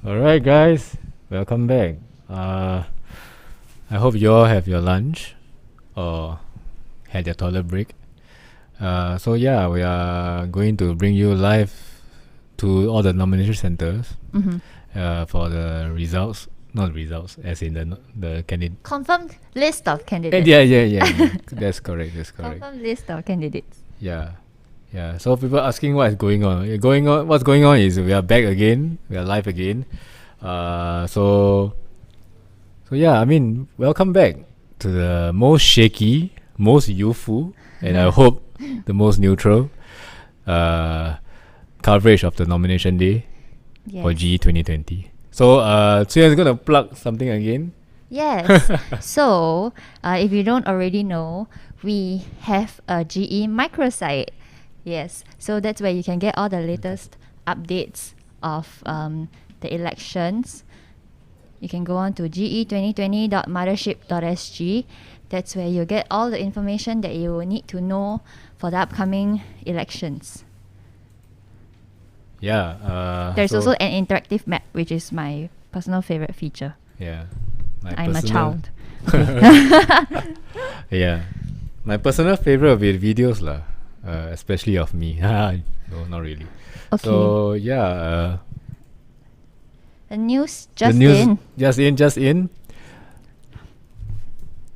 Alright, guys, welcome back. I hope you all have your lunch or had your toilet break. So yeah, we are going to bring you live to all the nomination centers for the results. Not results, as in the candidate. Confirmed list of candidates. Yeah. That's correct. Confirmed list of candidates. Yeah. So people asking what is going on. What's going on is we are back again. We are live again. So yeah. I mean, welcome back to the most shaky, most youthful, and I hope the most neutral coverage of the nomination day for GE2020. So Tsuyan's gonna plug something again. Yes. So if you don't already know, we have a GE microsite. Yes, so that's where you can get all the latest updates of the elections. You can go on to ge2020.mothership.sg. That's where you get all the information that you will need to know for the upcoming elections. Yeah. There's also an interactive map, which is my personal favorite feature. Yeah. I'm a child. Yeah. My personal favorite will be videos lah. Especially of me. No, not really. Okay. So yeah, the news just in. Just in.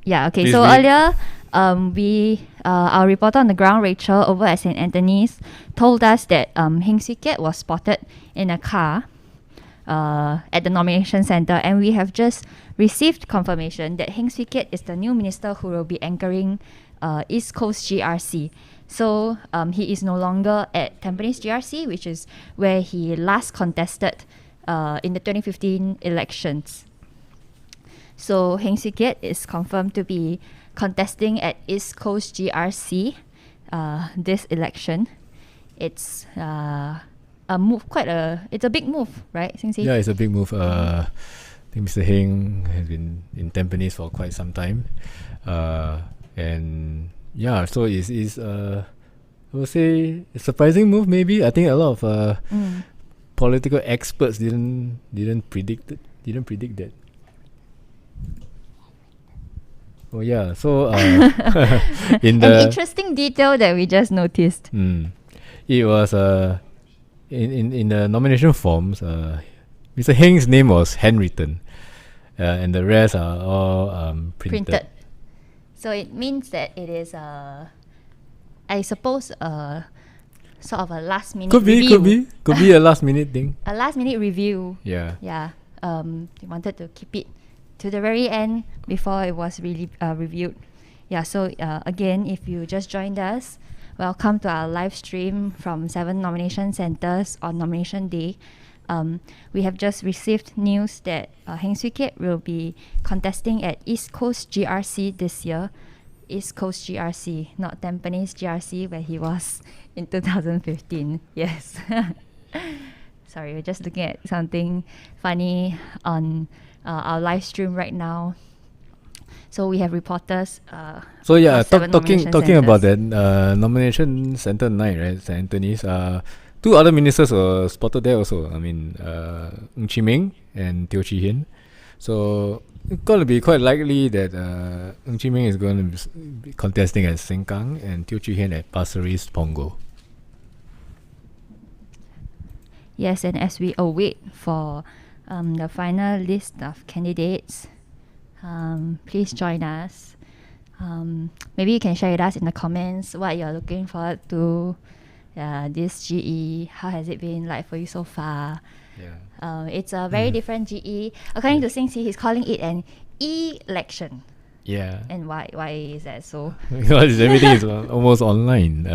Yeah. Okay. Please So read. earlier, our reporter on the ground, Rachel, over at St. Anthony's, told us that Heng Swee Keat was spotted in a car at the nomination center, and we have just received confirmation that Heng Swee Keat is the new minister who will be anchoring East Coast GRC. So he is no longer at Tampines GRC, which is where he last contested in the 2015 elections. So Heng Swee Keat is confirmed to be contesting at East Coast GRC this election. It's a move, it's a big move, right, Sing Si? Yeah, it's a big move. I think Mr. Heng has been in Tampines for quite some time, and yeah, so it's I would say a surprising move. Maybe I think a lot of political experts didn't predict that. Oh yeah, so in the an interesting detail that we just noticed. It was in the nomination forms. Mr. Heng's name was handwritten, and the rest are all printed. So it means that it is I suppose sort of a last minute review. Could be a last minute thing. A last minute review. Yeah. They wanted to keep it to the very end before it was really reviewed. Yeah. So again, if you just joined us, welcome to our live stream from 7 nomination centers on nomination day. We have just received news that Heng Swee Keat will be contesting at East Coast GRC this year. East Coast GRC, not Tampines GRC, where he was in 2015. Yes. Sorry, we're just looking at something funny on our live stream right now. So we have reporters. So yeah, of 7 talking nomination about centers. that nomination center night, right? St. Anthony's. 2 other ministers were spotted there also. I mean, Ng Chee Meng and Teo Chee Hean. So it's going to be quite likely that Ng Chee Meng is going to be contesting at Sengkang and Teo Chee Hean at Pasir Ris Punggol. Yes, and as we await for the final list of candidates, please join us. Maybe you can share with us in the comments what you're looking forward to. This GE, how has it been like for you so far? Yeah. It's a very different GE. According to Sing Si, he's calling it an election. Yeah. And why is that so? Because everything is almost online.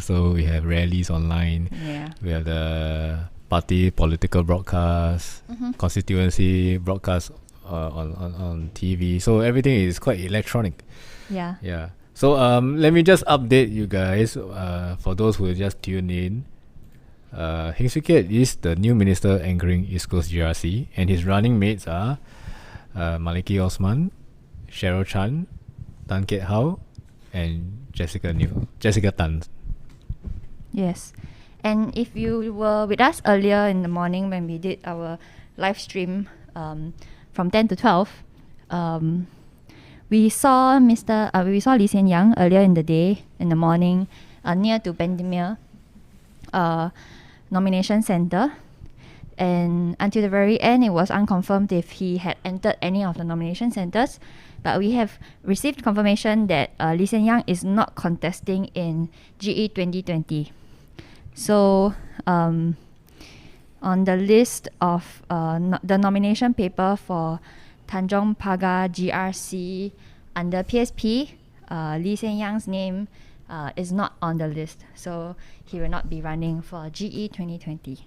So we have rallies online. Yeah. We have the party political broadcast, constituency broadcast on TV. So everything is quite electronic. Yeah. Yeah. So let me just update you guys. For those who just tuned in, Heng Swee Keat is the new minister anchoring East Coast GRC, and his running mates are Maliki Osman, Cheryl Chan, Tan Kiat Hao, and Jessica Tan. Yes. And if you were with us earlier in the morning when we did our live stream from 10 to 12, we saw Lee Hsien Yang earlier in the day, in the morning, near to Bendemeer Nomination Center. And until the very end, it was unconfirmed if he had entered any of the nomination centers. But we have received confirmation that Lee Hsien Yang is not contesting in GE2020. So, on the list of the nomination paper for Tanjong Pagar GRC under PSP, Lee Hsien Yang's name is not on the list. So, he will not be running for GE2020.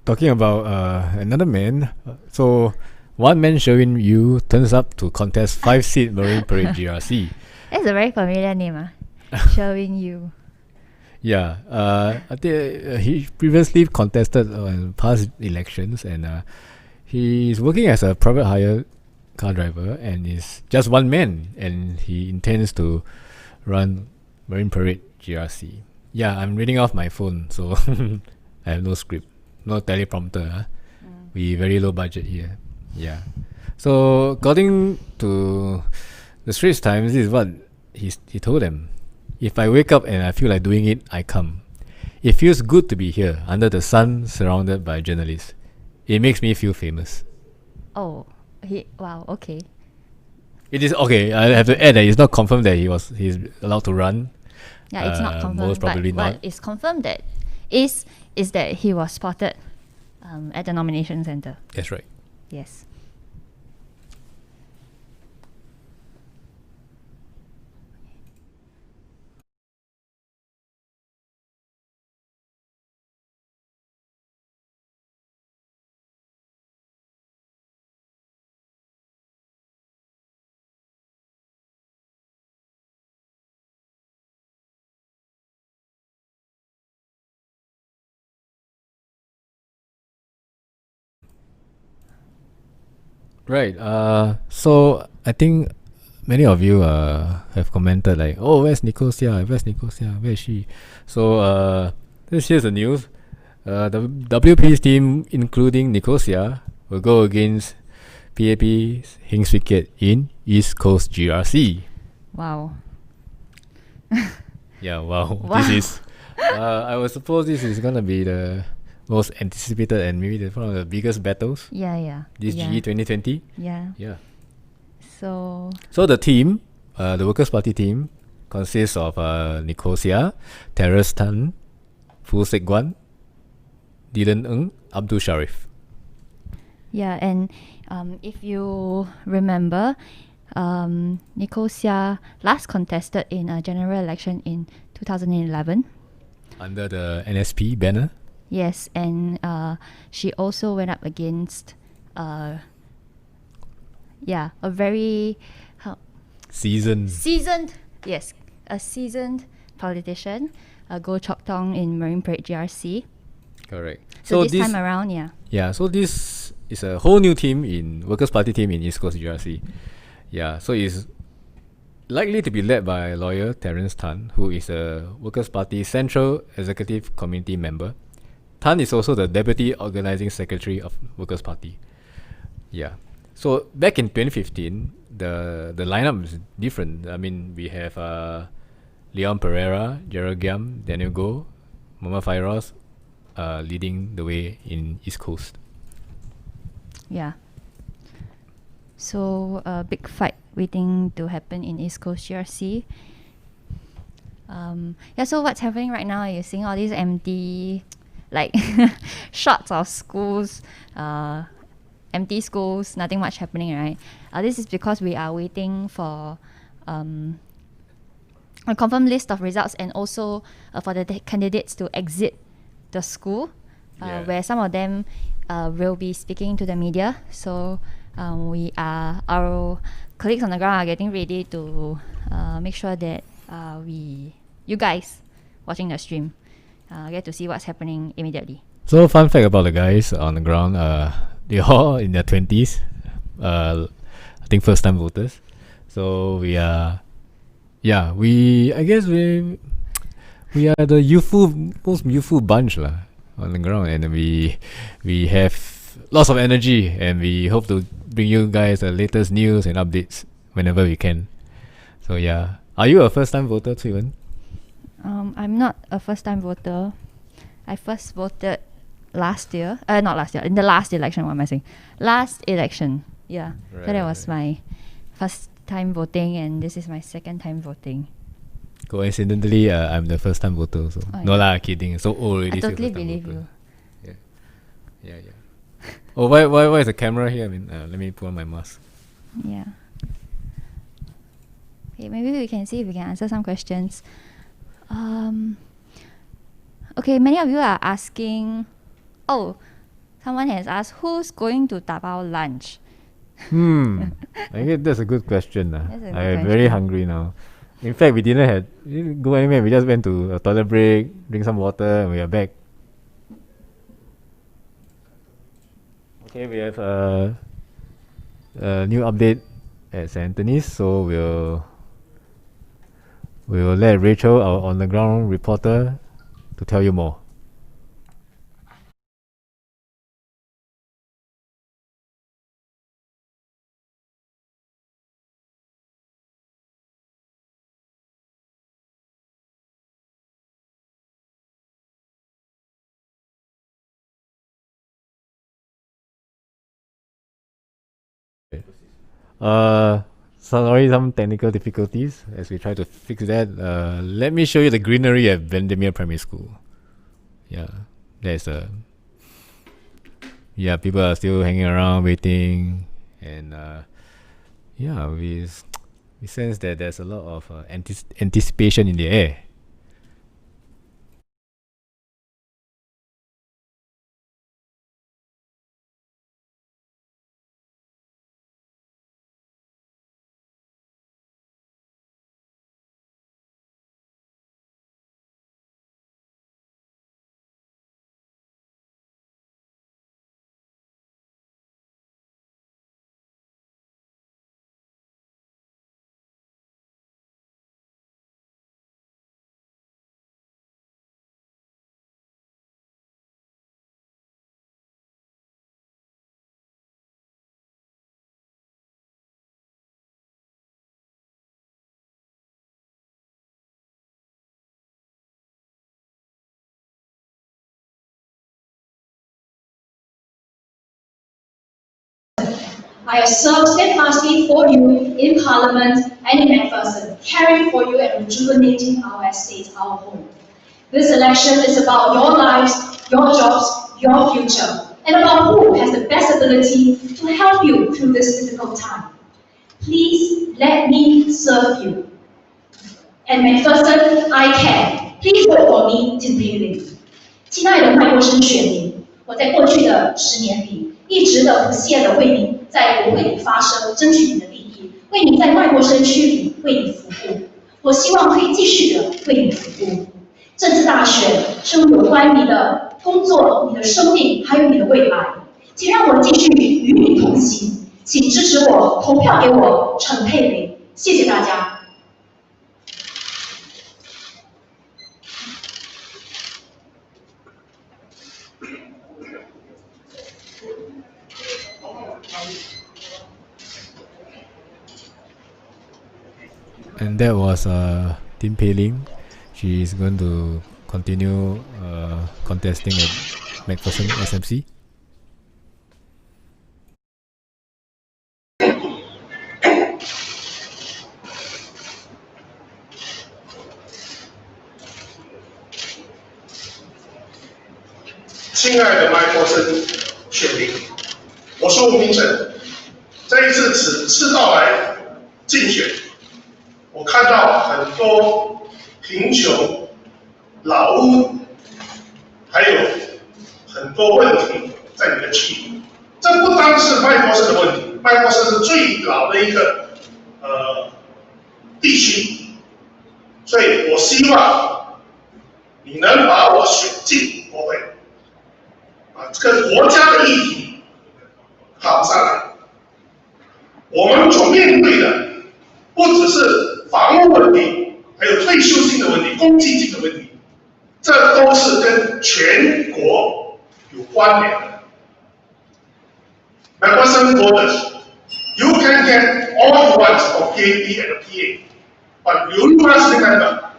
Talking about another man, so one man Sherwin Yu turns up to contest 5-seat Marine Parade GRC. That's a very familiar name, Sherwin Yu. Yeah, I think he previously contested in past elections, and he's working as a private hire car driver, and is just one man, and he intends to run Marine Parade GRC. Yeah, I'm reading off my phone, so I have no script, no teleprompter. We very low budget here. Yeah. So according to the Straits Times, this is what he told them. If I wake up and I feel like doing it, I come. It feels good to be here, under the sun, surrounded by journalists. It makes me feel famous. Oh, wow, okay. It is okay. I have to add that it's not confirmed that he's allowed to run. Yeah, it's not confirmed. Most probably but not. What is confirmed that is that he was spotted at the nomination center. That's right. Yes. Right. So I think many of you have commented like, "Oh, where's Nicosia? Where's Nicosia? Where is she?" So here's the news. The WP's team, including Nicosia, will go against PAP's Heng Swee Keat in East Coast GRC. Wow. Yeah. Wow. Wow. This is. I would suppose this is gonna be the most anticipated and maybe one of the biggest battles. Yeah. This yeah. GE2020. Yeah. Yeah. So the team, the Workers' Party team, consists of Nicosia, Terrace Tan, Fu Sek Guan, Dylan Ng, Abdul Sharif. yeah, and if you remember, Nicosia last contested in a general election in 2011. Under the NSP banner. Yes, and she also went up against a very Seasoned. a seasoned politician, Goh Chok Tong in Marine Parade GRC. Correct. So this time around, yeah. Yeah, so this is a whole new team in Workers' Party team in East Coast GRC. Yeah, so it's likely to be led by lawyer Terence Tan, who is a Workers' Party Central Executive Committee member. Tan is also the Deputy Organising Secretary of Workers' Party. Yeah. So back in 2015, the lineup is different. I mean, we have Leon Pereira, Gerald Giam, Daniel Goh, Muhammad Fairoz leading the way in East Coast. Yeah. So a big fight waiting to happen in East Coast GRC. So what's happening right now? You're seeing all these empty, like shots of schools, empty schools, nothing much happening, right? This is because we are waiting for a confirmed list of results, and also for the candidates to exit the school, where some of them will be speaking to the media. So our colleagues on the ground are getting ready to make sure that you guys watching the stream get to see what's happening immediately. So fun fact about the guys on the ground, they're all in their 20s. I think first time voters. So we are, yeah, I guess we are the most youthful bunch lah on the ground, and we have lots of energy, and we hope to bring you guys the latest news and updates whenever we can. So yeah, are you a first time voter, Cui-Wen? I'm not a first time voter. I first voted last year. Not last year. In the last election. What am I saying? Last election. Yeah. Right, so that was my first time voting, and this is my second time voting. Coincidentally, I'm the first time voter. So no lah, kidding. So old already. I totally believe you. Yeah. Oh, why is the camera here? I mean, let me put on my mask. Yeah. Okay, maybe we can see if we can answer some questions. Okay, many of you are asking. Oh, someone has asked who's going to dabao lunch. I guess that's a good question. I'm question. very hungry now. In fact, we didn't go anywhere. We just went to a toilet break, drink some water, and we are back. Okay, we have a new update at St. Anthony's, so we'll let Rachel, our on the ground reporter, to tell you more. Sorry, some technical difficulties as we try to fix that. Let me show you the greenery at Vandermeer Primary School. Yeah, there's people are still hanging around waiting, and we sense that there's a lot of anticipation in the air. I have served steadfastly for you in Parliament and in McPherson, caring for you and rejuvenating our estate, our home. This election is about your lives, your jobs, your future, and about who has the best ability to help you through this difficult time. Please let me serve you. And McPherson, I can. Please vote for me to be with. 亲爱的麦国生选民，我在过去的10年里，一直的不懈的为您在国会里发声，争取你的利益，为您在麦国生区里为你服务。我希望可以继续的为你服务。政治大选是有关你的工作、你的生命，还有你的未来。请让我继续与你同行，请支持我，投票给我陈佩玲。谢谢大家。And that was Tin Pei Ling. She is going to continue contesting at McPherson SMC. "亲爱的麦克森选民，我是吴明成。这一次此次到来竞选，我看到很多贫穷、老屋，还有很多问题在你的区域。这不单是麦波士的问题，麦波士是最老的一个地区，所以我希望你能把我选进国会，这个国家的议题扛上来。我们所面对的不只是房屋问题，还有退休金的问题、公积金的问题，这都是跟全国有关联的。Represent voters, you can get all you want from PAP and PA, but you must remember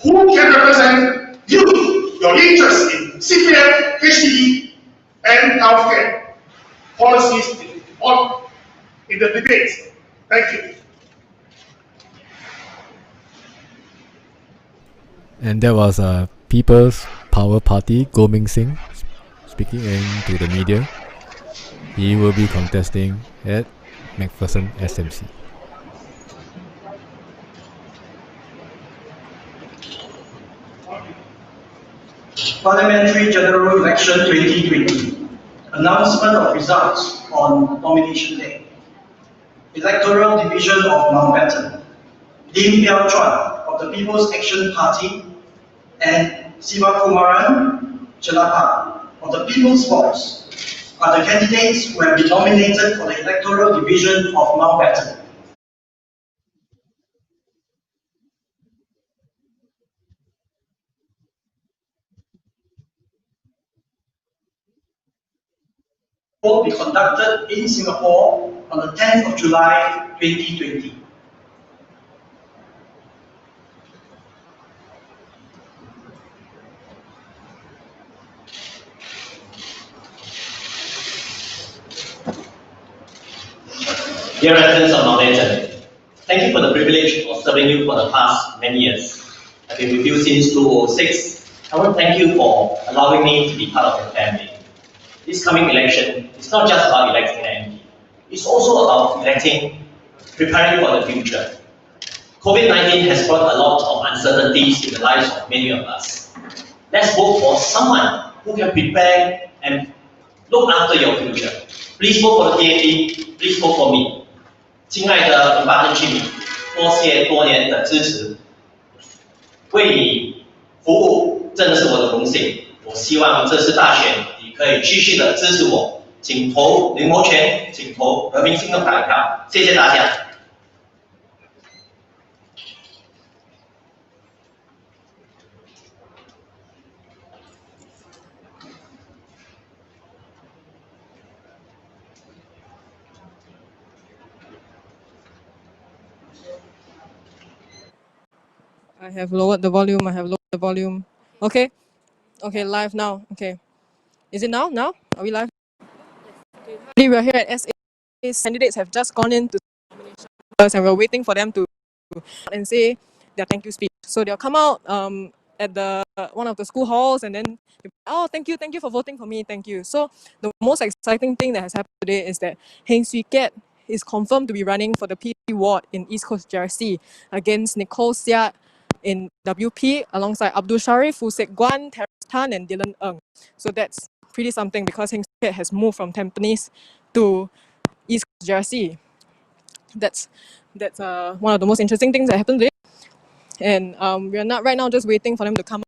who can represent you, your interest in CPF, HDE, and healthcare policies in the debates. Thank you. And that was People's Power Party Go Ming Singh speaking to the media. He will be contesting at McPherson SMC. Parliamentary General Election 2020. Announcement of results on nomination day. Electoral Division of Mountbatten. Lim Piao Chuan of the People's Action Party and Sivakumaran Chelapa of the People's Voice are the candidates who have been nominated for the Electoral Division of Mountbatten. Will be conducted in Singapore on the 10th of July 2020. Dear residents of Mountbatten, thank you for the privilege of serving you for the past many years. I've been with you since 2006. I want to thank you for allowing me to be part of your family. This coming election is not just about electing an MP. It's also about preparing for the future. COVID-19 has brought a lot of uncertainties in the lives of many of us. Let's vote for someone who can prepare and look after your future. Please vote for the PAP. Please vote for me. 亲爱的Mountbatten居民，多谢多年的支持，为你服务真的是我的荣幸。我希望这次大选你可以继续的支持我，请投林谋权，请投和平行动党一票，谢谢大家。I have lowered the volume. Okay. Okay, live now. Okay. Is it now? Now? Are we live? Okay. We are here at SA. Candidates have just gone in to and we're waiting for them to and say their thank you speech. So they'll come out at one of the school halls and then, oh, thank you for voting for me, thank you. So the most exciting thing that has happened today is that Heng Swee Keat is confirmed to be running for the PP ward in East Coast GRC against Nicole Siat in WP alongside Abdul Sharif, Fu Sek Guan, Terence Tan and Dylan Ng. So that's pretty something because Heng Swee Keat has moved from Tampines to East Coast GRC. That's one of the most interesting things that happened today. And we're not right now just waiting for them to come.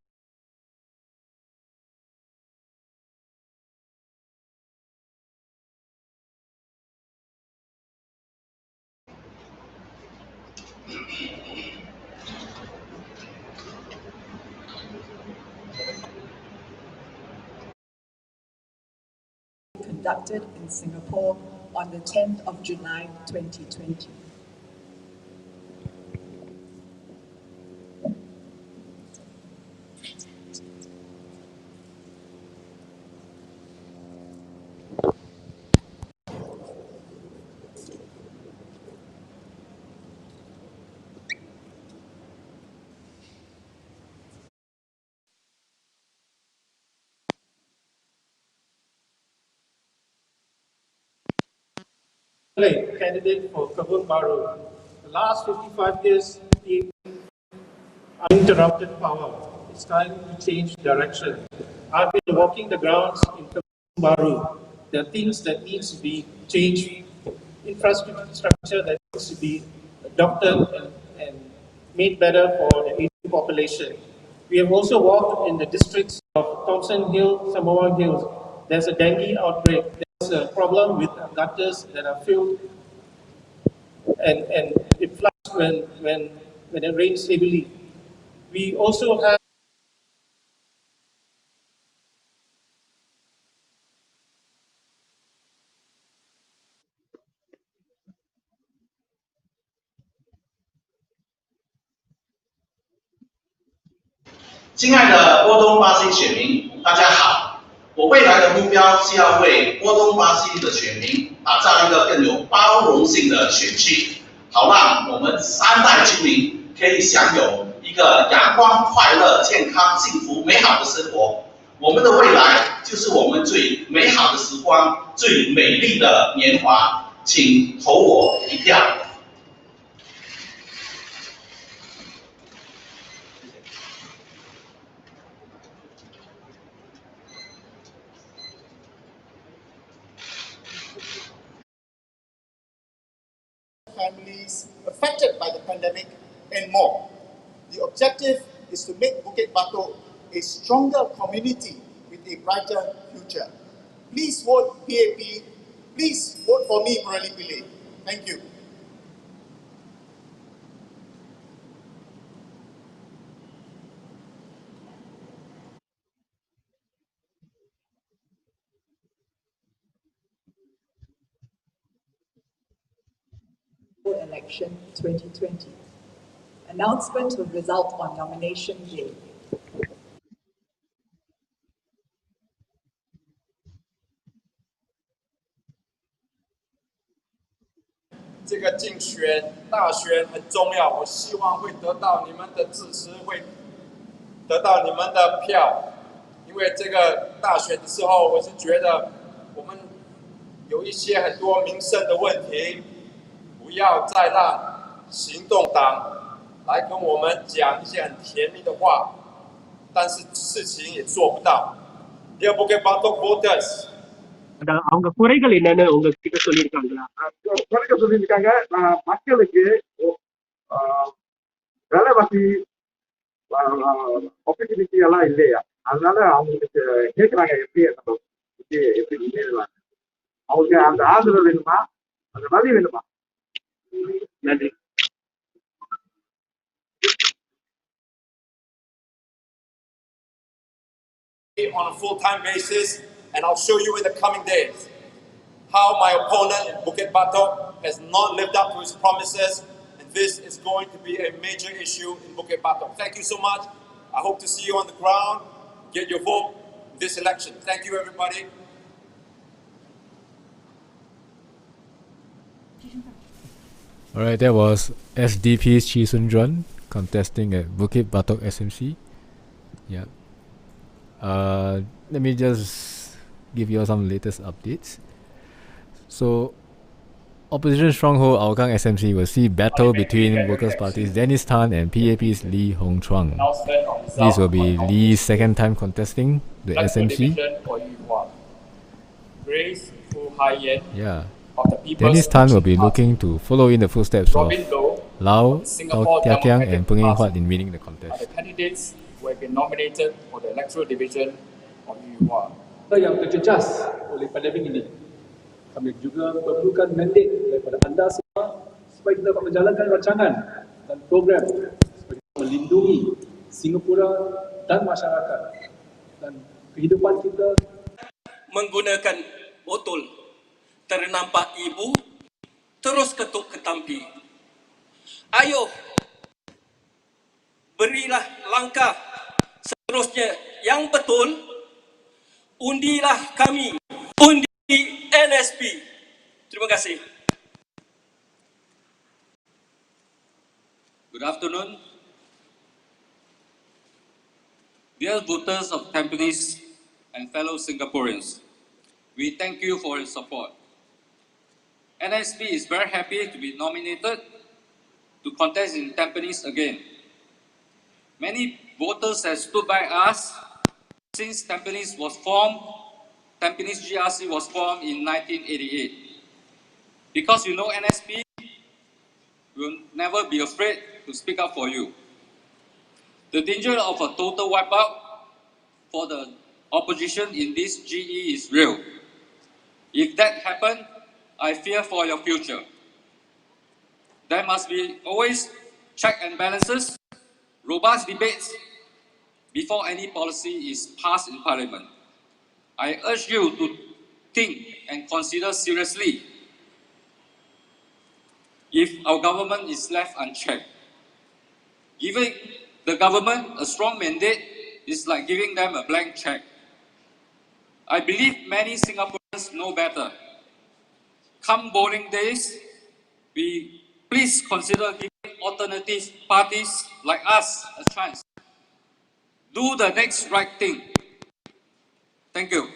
Conducted in Singapore on the 10th of July 2020. Candidate for Kebun Baru. The last 55 years, the uninterrupted power. It's time to change direction. I've been walking the grounds in Kebun Baru There are things that needs to be changed, infrastructure that needs to be adopted and made better for the aging population. We have also walked in the districts of Thompson Hill, Sembawang Hills. There's a dengue outbreak. There's a problem with gutters that are filled and it floods when it rains heavily. We also have 亲爱的波东巴西选民，大家好！我未来的目标是要为波东巴西的选民打造一个更有包容性的选区，好让我们3代居民可以享有一个阳光、快乐、健康、幸福、美好的生活。我们的未来就是我们最美好的时光，最美丽的年华，请投我一票。Families affected by the pandemic, and more. The objective is to make Bukit Batok a stronger community with a brighter future. Please vote PAP. Please vote for me, Murali Pillai. Thank you. Election 2020. Announcement of result on nomination day. 这个竞选大选很重要，我希望会得到你们的支持，会得到你们的票。因为这个大选的时候，我是觉得我们有一些很多民生的问题，不要再让行动党来跟我们讲一些很甜蜜的话，但是事情也做不到。Dia Bukit Batok voters. அவங்க குறைகள் என்னன்னு உங்ககிட்ட சொல்லியிருக்காங்களா? குறைகள் சொல்லியிருக்காங்க. மக்களுக்கு வேலைவாசி opportunity எல்லாம் இல்லையா, அதனால அவங்களுக்கு கேட்குறாங்க எப்படி நம்ம எப்படி முன்னேறலாம். அவங்களுக்கு அந்த ஆதரவு வேணுமா, அந்த வழி வேணுமா? நன்றி. On a full-time basis, and I'll show you in the coming days how my opponent in Bukit Batok has not lived up to his promises, and this is going to be a major issue in Bukit Batok. Thank you so much. I hope to see you on the ground. Get your vote in this election. Thank you, everybody. Alright, that was SDP's Chee Soon Juan contesting at Bukit Batok SMC. Yeah. Let me just give you all some latest updates. So, opposition stronghold Hougang SMC will see battle between Workers' Party's Dennis Tan and PAP's Lee Hong Chuang. This will be Lee's second time contesting the SMC. Yeah. Dennis Tan will be looking to follow in the footsteps of Lau, Tao Tia Kiang and Peng Eng Huat in winning the contest. The candidates who have been nominated for the electoral division of Yuhua. Yang terjejas oleh pandemik ini, kami juga memerlukan mandat daripada anda semua supaya kita dapat menjalankan rancangan dan program supaya kita melindungi Singapura dan masyarakat dan kehidupan kita. Menggunakan botol ternampak ibu terus ketuk ketampi. Ayo, berilah langkah seterusnya yang betul. Undilah kami, undi NSP. Terima kasih. Good afternoon. Dear voters of Tampines and fellow Singaporeans, we thank you for your support. NSP is very happy to be nominated to contest in Tampines again. Many voters have stood by us since Tampines was formed Tampines GRC was formed in 1988. Because you know NSP will never be afraid to speak up for you. The danger of a total wipeout for the opposition in this GE is real. If that happens, I fear for your future. There must be always check and balances, robust debates before any policy is passed in Parliament. I urge you to think and consider seriously if our government is left unchecked. Giving the government a strong mandate is like giving them a blank check. I believe many Singaporeans know better. Come voting days, please consider giving alternative parties like us a chance. Do the next right thing. Thank you.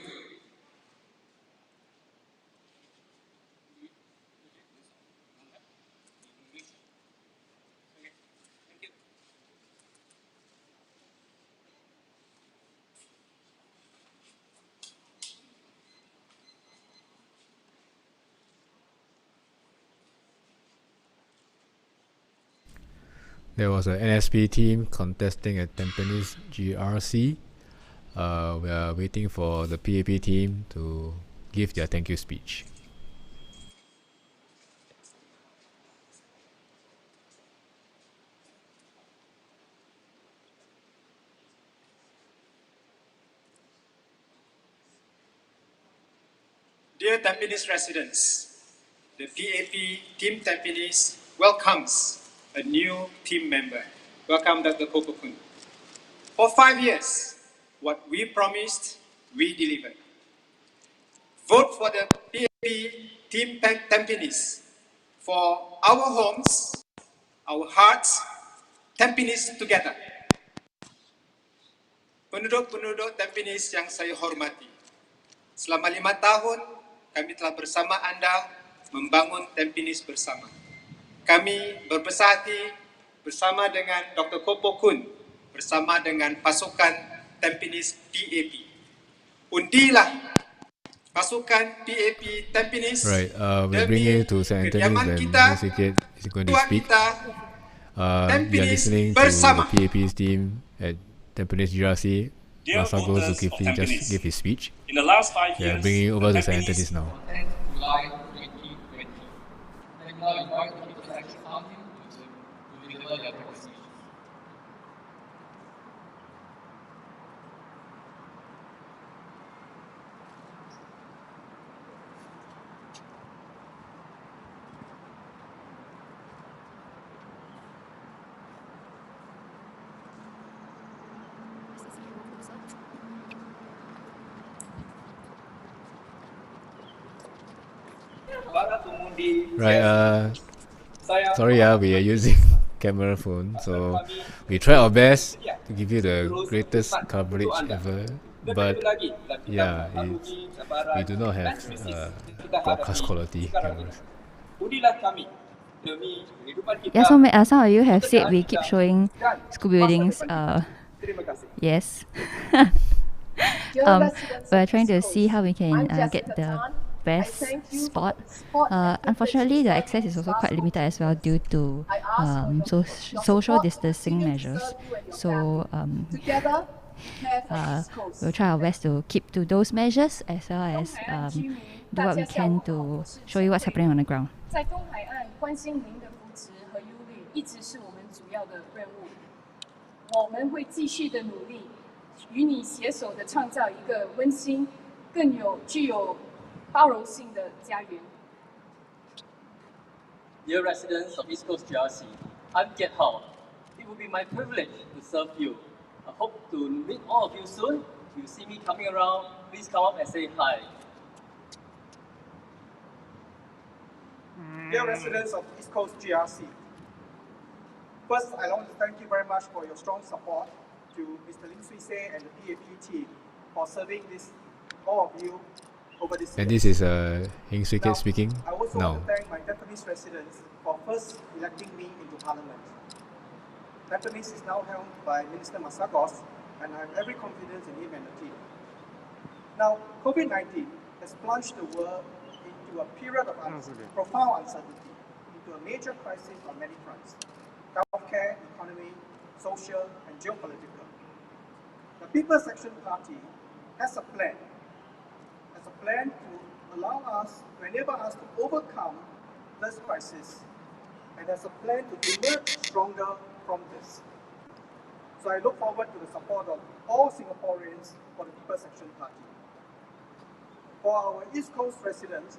There was an NSP team contesting at Tampines GRC. We are waiting for the PAP team to give their thank you speech. Dear Tampines residents, the PAP Team Tampines welcomes a new team member. Welcome, Dr. Kopokun. For 5 years, what we promised, we delivered. Vote for the PAP Team Tampines for our homes, our hearts, Tampines together. Penduduk-penduduk Tampines yang saya hormati, selama 5 tahun kami telah bersama Anda membangun Tampines bersama. Kami berbesar hati bersama dengan Dr. Kopokun, bersama dengan pasukan Tampines PAP. Undilah pasukan PAP Tampines. Right, we'll bring you to St. Anthony's and Music is going to speak. We are listening to the PAP's team at Tampines GRC. Masago Zulkifli just gave his speech. In the last 5 years, we are bringing you over to St. Anthony's now. July 2020. And now invite the People's Action Party to deliver their policies. Right, sorry, we are using camera phone, so we try our best to give you the greatest coverage ever. But yeah, we do not have broadcast quality cameras. Yeah, some of you have said we keep showing school buildings. Yes. We're trying to see how we can get the best spot. Unfortunately, the access is also quite limited as well due to social distancing measures. So we'll try our best to keep to those measures as well as do what we can to show you what's happening on the ground. 在东海岸关心您的福祉和忧虑，一直是我们主要的任务。我们会继续的努力，与你携手的创造一个温馨、更具有包容性的家园。Dear residents of East Coast GRC, I'm Kiet Hao. It will be my privilege to serve you. I hope to meet all of you soon. If you see me coming around, please come up and say hi. Dear residents of East Coast GRC, first I want to thank you very much for your strong support to Mr. Lim Swee Se and the PAP team for serving all of you over this year. And this is Heng Swee Keat speaking. I also now. want to thank my Tampines residents for first electing me into Parliament. Tampines is now held by Minister Masagos, and I have every confidence in him and the team. Now, COVID-19 has plunged the world into a period of profound uncertainty, into a major crisis on many fronts: healthcare, economy, social, and geopolitical. The People's Action Party has a plan to enable us to overcome this crisis, and has a plan to emerge stronger from this. So I look forward to the support of all Singaporeans for the People's Action Party. For our East Coast residents,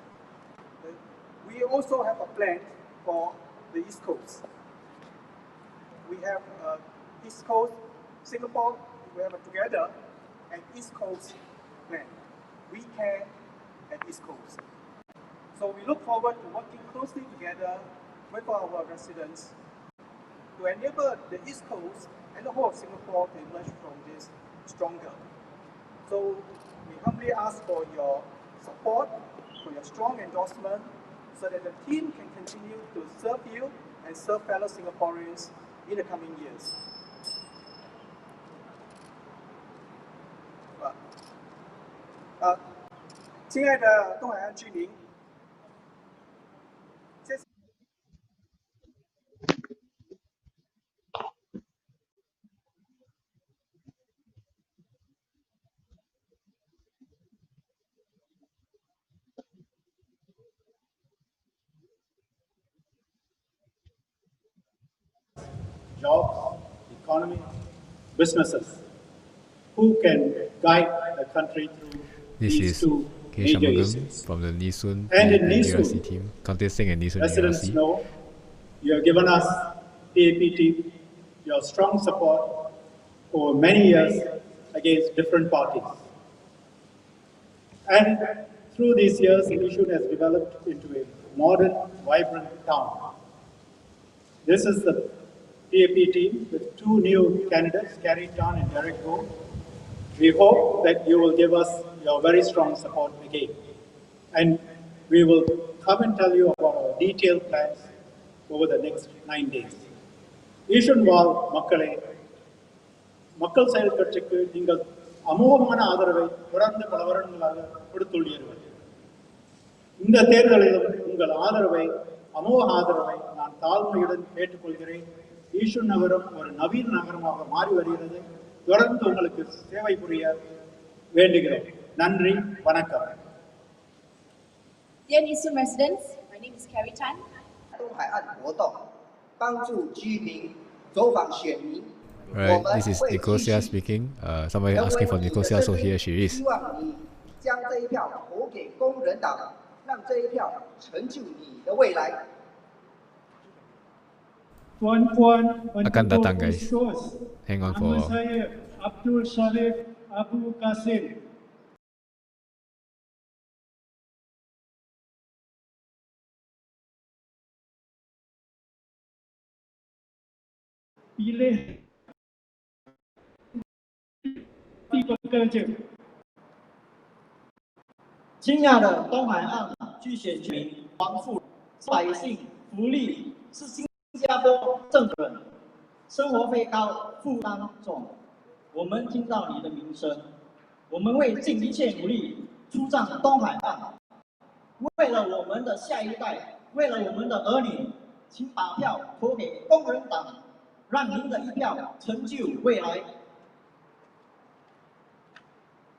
we also have a plan for the East Coast. We have East Coast, Singapore, we have a together, and East Coast plan. We care at East Coast. So we look forward to working closely together with our residents to enable the East Coast and the whole of Singapore to emerge from this stronger. So we humbly ask for your support, for your strong endorsement, so that the team can continue to serve you and serve fellow Singaporeans in the coming years. 亲爱的东海岸居民，这次 jobs, economy, businesses, who can guide the country through This these is two K. major Shanmugam issues. from the Nisun And in GRC Nisun, team, contesting at Nisun residents GRC. know you have given us, PAP team, your strong support over many years against different parties. And through these years, Nisun has developed into a modern, vibrant town. This is the PAP team with two new candidates, Carrie Tan and Derek Goh. We hope that you will give us your very strong support again. And we will come and tell you about our detailed plans over the next 9 days. Eshan வாழ் மக்களே, மக்கள் செயல் கட்சிக்கு நீங்கள் அமோகமான ஆதரவை தொடர்ந்து பல வருடங்களாக கொடுத்துள்ளீர்கள். இந்த தேர்தலிலும் உங்கள் ஆதரவை, அமோக ஆதரவை நான் தாழ்மையுடன் கேட்டுக்கொள்கிறேன். ஈஷன் நகரம் ஒரு நவீன நகரமாக மாறி வருகிறது. தொடர்ந்து உங்களுக்கு சேவை புரிய வேண்டுகிறோம். நன்றி, வணக்கம். Dear Nisun residents, my name is Carrie Tan. 东海岸活动，帮助居民走访选民。 Right, this is Nicosia speaking. Somebody asking for Nicosia, so here she is. 希望你将这一票投给工人党，让这一票成就你的未来。 Tuan-puan, Akan datang, guys. East Coast. Hang on Nama for. saya Abdul Sharif Abu Kasim. Pilih pekerja. 亲爱的东海岸区选民黄富百姓福利是新加坡政府生活费高负担重，我们听到你的名声，我们会尽一切努力出战东海岸，为了我们的下一代，为了我们的儿女，请把票投给工人党，让您的一票成就未来。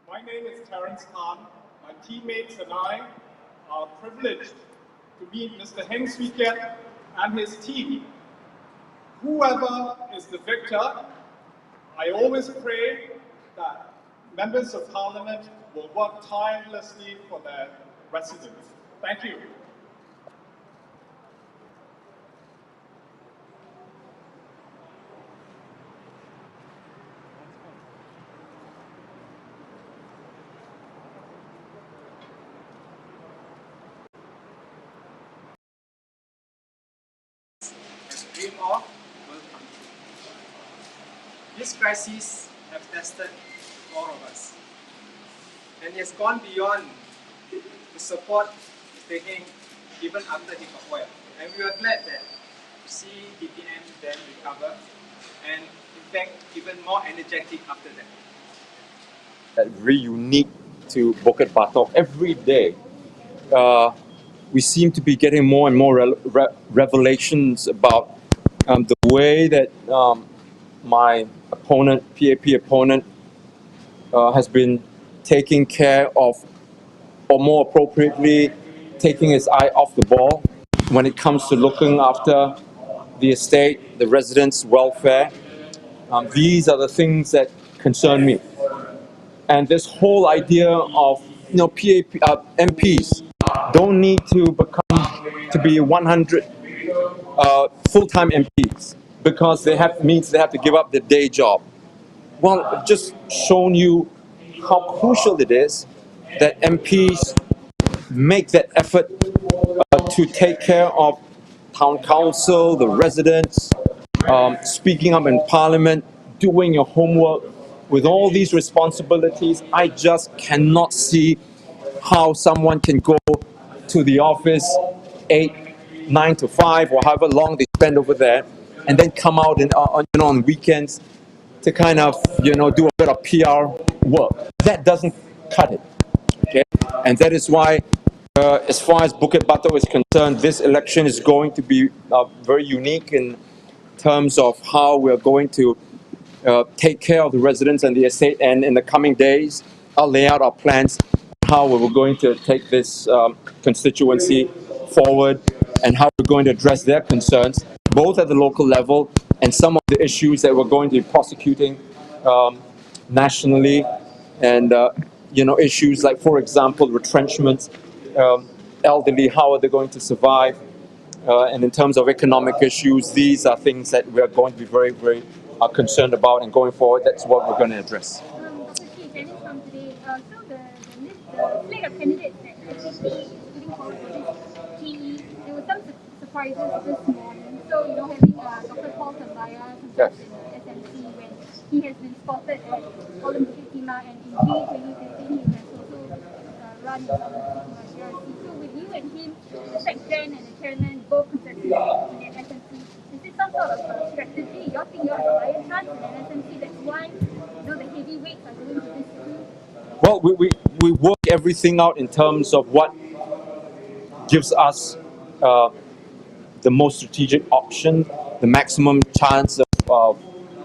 My name is Terence Khan. My teammates and I are privileged to meet Mr. Heng Swee Keat and his team. Whoever is the victor, I always pray that members of parliament will work tirelessly for their residents. Thank you. Dream of will come true. This crisis has tested all of us, and it has gone beyond the support Mr. Heng even after he got well. And we are glad that to see DPM then recover, and in fact even more energetic after that. That very unique to Bukit Batok, every day we seem to be getting more and more revelations about the way that my opponent, PAP opponent, has been taking care of, or more appropriately, taking his eye off the ball when it comes to looking after the estate, the residents' welfare. These are the things that concern me. And this whole idea of MPs don't need to be 100 full-time MPs because means they have to give up their day job. Well, I've just shown you how crucial it is that MPs make that effort to take care of town council, the residents, speaking up in parliament, doing your homework. With all these responsibilities, I just cannot see how someone can go to the office 9 to 5 or however long they spend over there, and then come out on weekends to kind of do a bit of PR work. That doesn't cut it. Okay, and that is why, as far as Bukit Batok is concerned, this election is going to be very unique in terms of how we're going to take care of the residents and the estate. And in the coming days, I'll lay out our plans, how we're going to take this constituency forward and how we're going to address their concerns, both at the local level and some of the issues that we're going to be prosecuting nationally. And issues like, for example, retrenchments, elderly, how are they going to survive? And in terms of economic issues, these are things that we are going to be very, very concerned about, and going forward, that's what we're going to address. Dr. Chi, Janice from today. The slate of candidates that SAP is putting forward for this GE, there were some surprises this morning. So, having Dr. Paul Tambaya contest in SMC when he has been spotted at Olympic Timah, and in GE2020 he has also run the Olympic Timah GRC. So with you and him, the secretary and the chairman both contesting in SMC, is this some sort of strategy? You all think you have a higher chance in SMC? That's why the heavyweights are going to this too? Well, we work everything out in terms of what gives us the most strategic option, the maximum chance of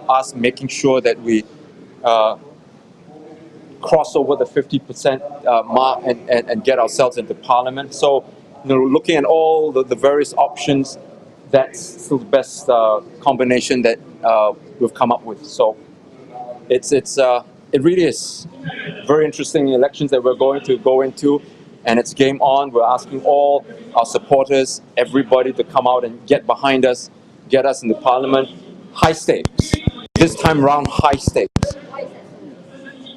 us making sure that we cross over the 50% mark and get ourselves into parliament. So, looking at all the various options, that's still the best combination that we've come up with. So, it really is very interesting elections that we're going to go into, and it's game on. We're asking all our supporters, everybody, to come out and get behind us, get us into parliament. High stakes. This time around, high stakes.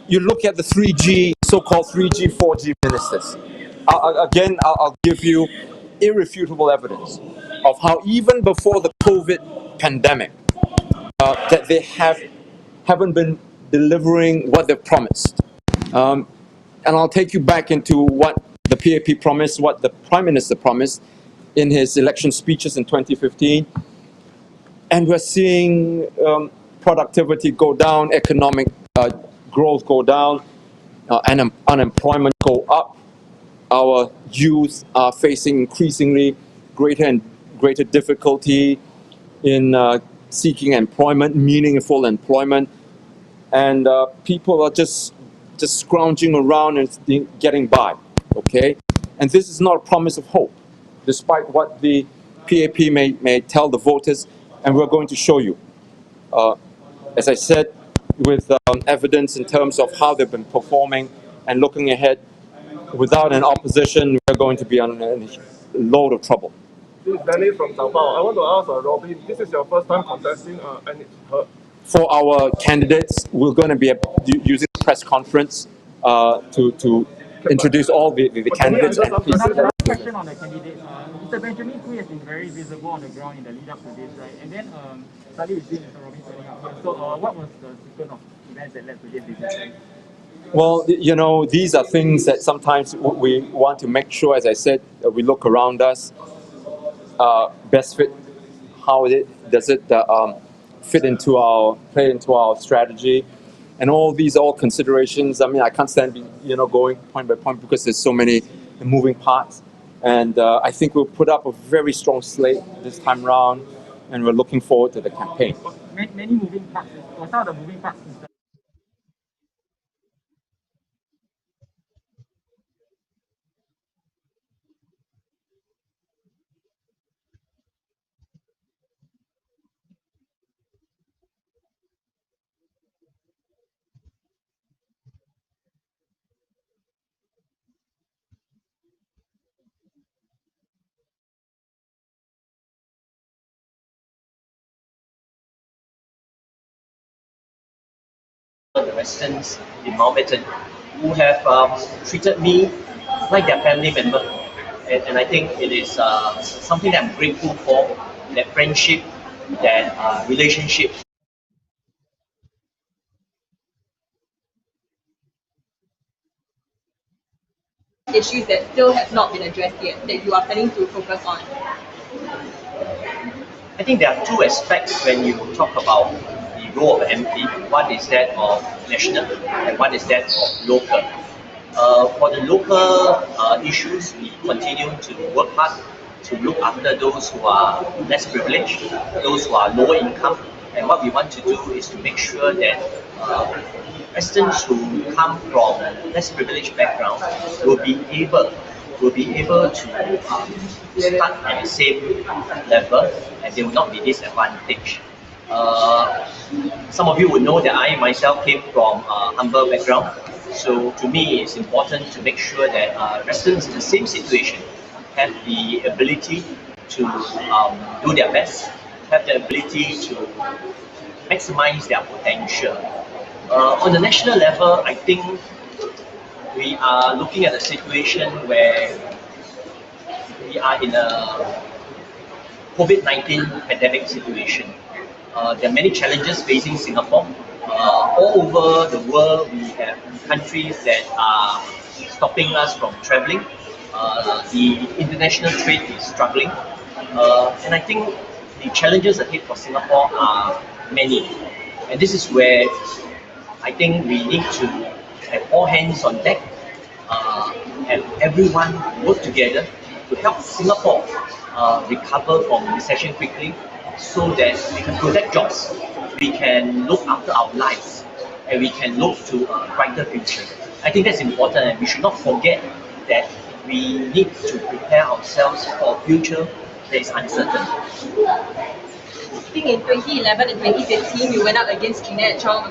You look at the 3G, so-called 3G, 4G ministers. I'll give you irrefutable evidence of how even before the COVID pandemic, that they haven't been delivering what they've promised. And I'll take you back into what the PAP promised, what the Prime Minister promised in his election speeches in 2015. And we're seeing productivity go down, economic growth go down, and unemployment go up. Our youth are facing increasingly greater and greater difficulty in seeking employment, meaningful employment, and people are just scrounging around and getting by. Okay, and this is not a promise of hope, despite what the PAP may tell the voters, and we're going to show you. As I said, with evidence in terms of how they've been performing and looking ahead, without an opposition, we're going to be in a load of trouble. This is Danny from Taobao. I want to ask Robin, this is your first time contesting For our candidates, we're going to be using a press conference to introduce all the candidates. And another question on the candidates. Mr. Benjamin Hui has been very visible on the ground in the lead up to this, right? And then suddenly we see Mr. Robin turning up here. So what was the sequence of events that led to this decision? Well, these are things that sometimes we want to make sure, as I said, we look around us, best fit, how does it play into our strategy. and all these considerations. I mean, I can't stand going point by point because there's so many moving parts. And I think we'll put up a very strong slate this time round, and we're looking forward to the campaign. Many moving parts. What are the moving parts? The residents in Mountbatten who have treated me like their family member. And I think it is something that I'm grateful for, that friendship, that relationship. Issues that still have not been addressed yet that you are planning to focus on? I think there are two aspects when you talk about the role of MP. One is that of national and one is that of local. For the local issues, we continue to work hard to look after those who are less privileged, those who are lower income, and what we want to do is to make sure that residents who come from less privileged backgrounds will be able to start at the same level, and they will not be disadvantaged. Some of you would know that I myself came from a humble background, so to me it's important to make sure that residents in the same situation have the ability to do their best, have the ability to maximize their potential. On the national level, I think we are looking at a situation where we are in a COVID-19 pandemic situation. There are many challenges facing Singapore. All over the world, we have countries that are stopping us from traveling. The international trade is struggling. And I think the challenges ahead for Singapore are many. And this is where I think we need to have all hands on deck, and everyone work together to help Singapore recover from recession quickly, so that we can protect jobs, we can look after our lives, and we can look to a brighter future. I think that's important, and we should not forget that we need to prepare ourselves for a future that is uncertain. I think in 2011 and 2015 you went up against Jeanette Chong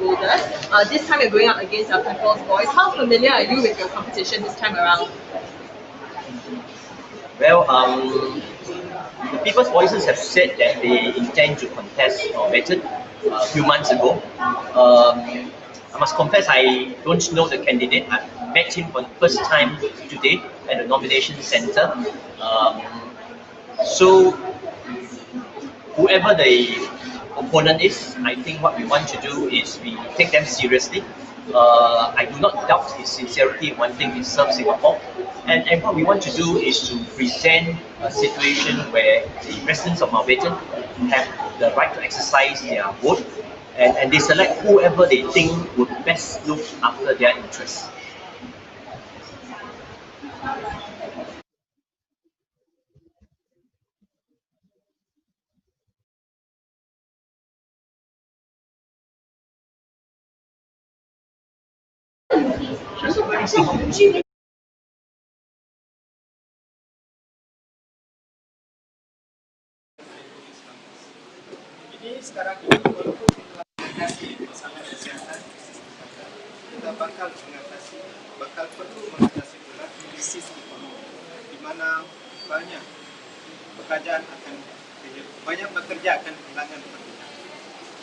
this time you're going up against People's Voice. How familiar are you with your competition this time around? Well, the People's Voices have said that they intend to contest Mountbatten a few months ago. I must confess I don't know the candidate. I met him for the first time today at the nomination centre. So whoever the opponent is, I think what we want to do is we take them seriously. I do not doubt his sincerity in wanting to serve Singapore. And what we want to do is to present a situation where the residents of Mountbatten have the right to exercise their vote, and they select whoever they think would best look after their interests. Ini sekarang ini walaupun kita mengatasi masalah kesehatan, kita bakal perlu mengatasi pula krisis ekonomi, di mana banyak pekerja akan kehilangan pekerjaan.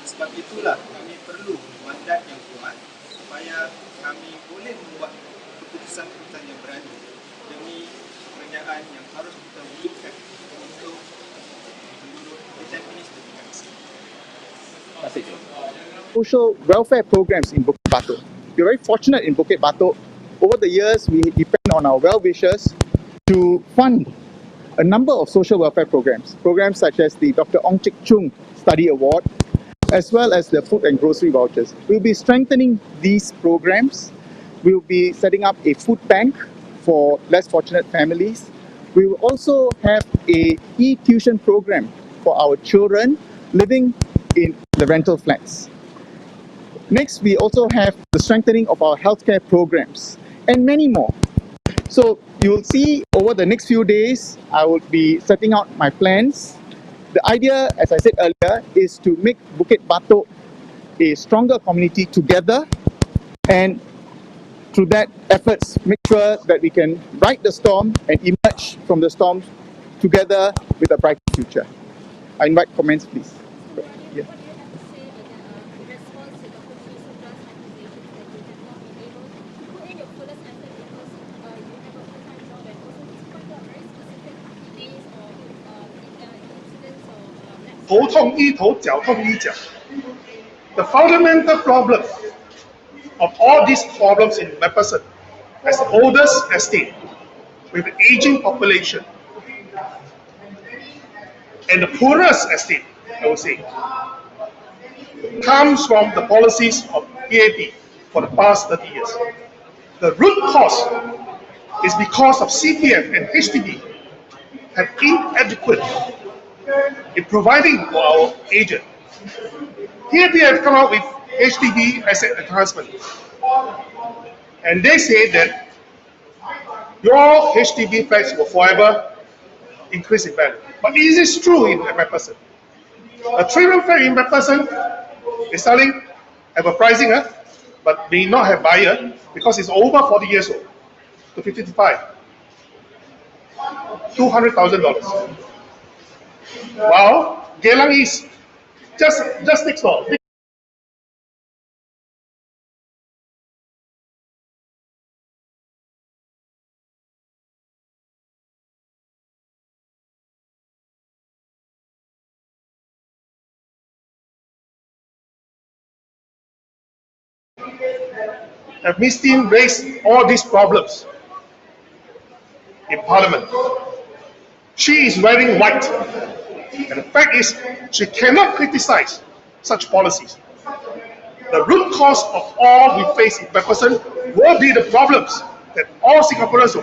Sebab itulah kami perlu mandat yang kuat supaya kami boleh membuat keputusan-keputusan yang berani demi pekerjaan yang harus kita wujudkan untuk penduduk Tampines dan Enquiries. Social welfare programs in Bukit Batok. We're very fortunate in Bukit Batok. Over the years, we depend on our well-wishers to fund a number of social welfare programs. Programs such as the Dr. Ong Chik Chung Study Award, as well as the food and grocery vouchers. We'll be strengthening these programs. We'll be setting up a food bank for less fortunate families. We will also have a e-tuition program for our children living in the rental flats. Next, we also have the strengthening of our healthcare programs and many more. So you will see over the next few days, I will be setting out my plans. The idea, as I said earlier, is to make Bukit Batok a stronger community together, and through that efforts, make sure that we can ride the storm and emerge from the storm together with a bright future. I invite comments, please. Yeah. The fundamental problem of all these problems in MacPherson, as the oldest estate with an aging population and the poorest estate, I would say, comes from the policies of PAP for the past 30 years. The root cause is because of CPF and HDB have inadequate in providing for our agent. PAP have come out with HDB asset enhancement, and they say that your HDB flats will forever increase in value. But is this true in MacPherson? A 3-room flat in MacPherson is selling at a pricing, but may not have buyer because it's over 40 years old to 55. $200,000. While Geylang is just next door. Have Ms. Tin raised all these problems in Parliament. She is wearing white, and the fact is she cannot criticize such policies. The root cause of all we face in MacPherson will be the problems that all Singaporeans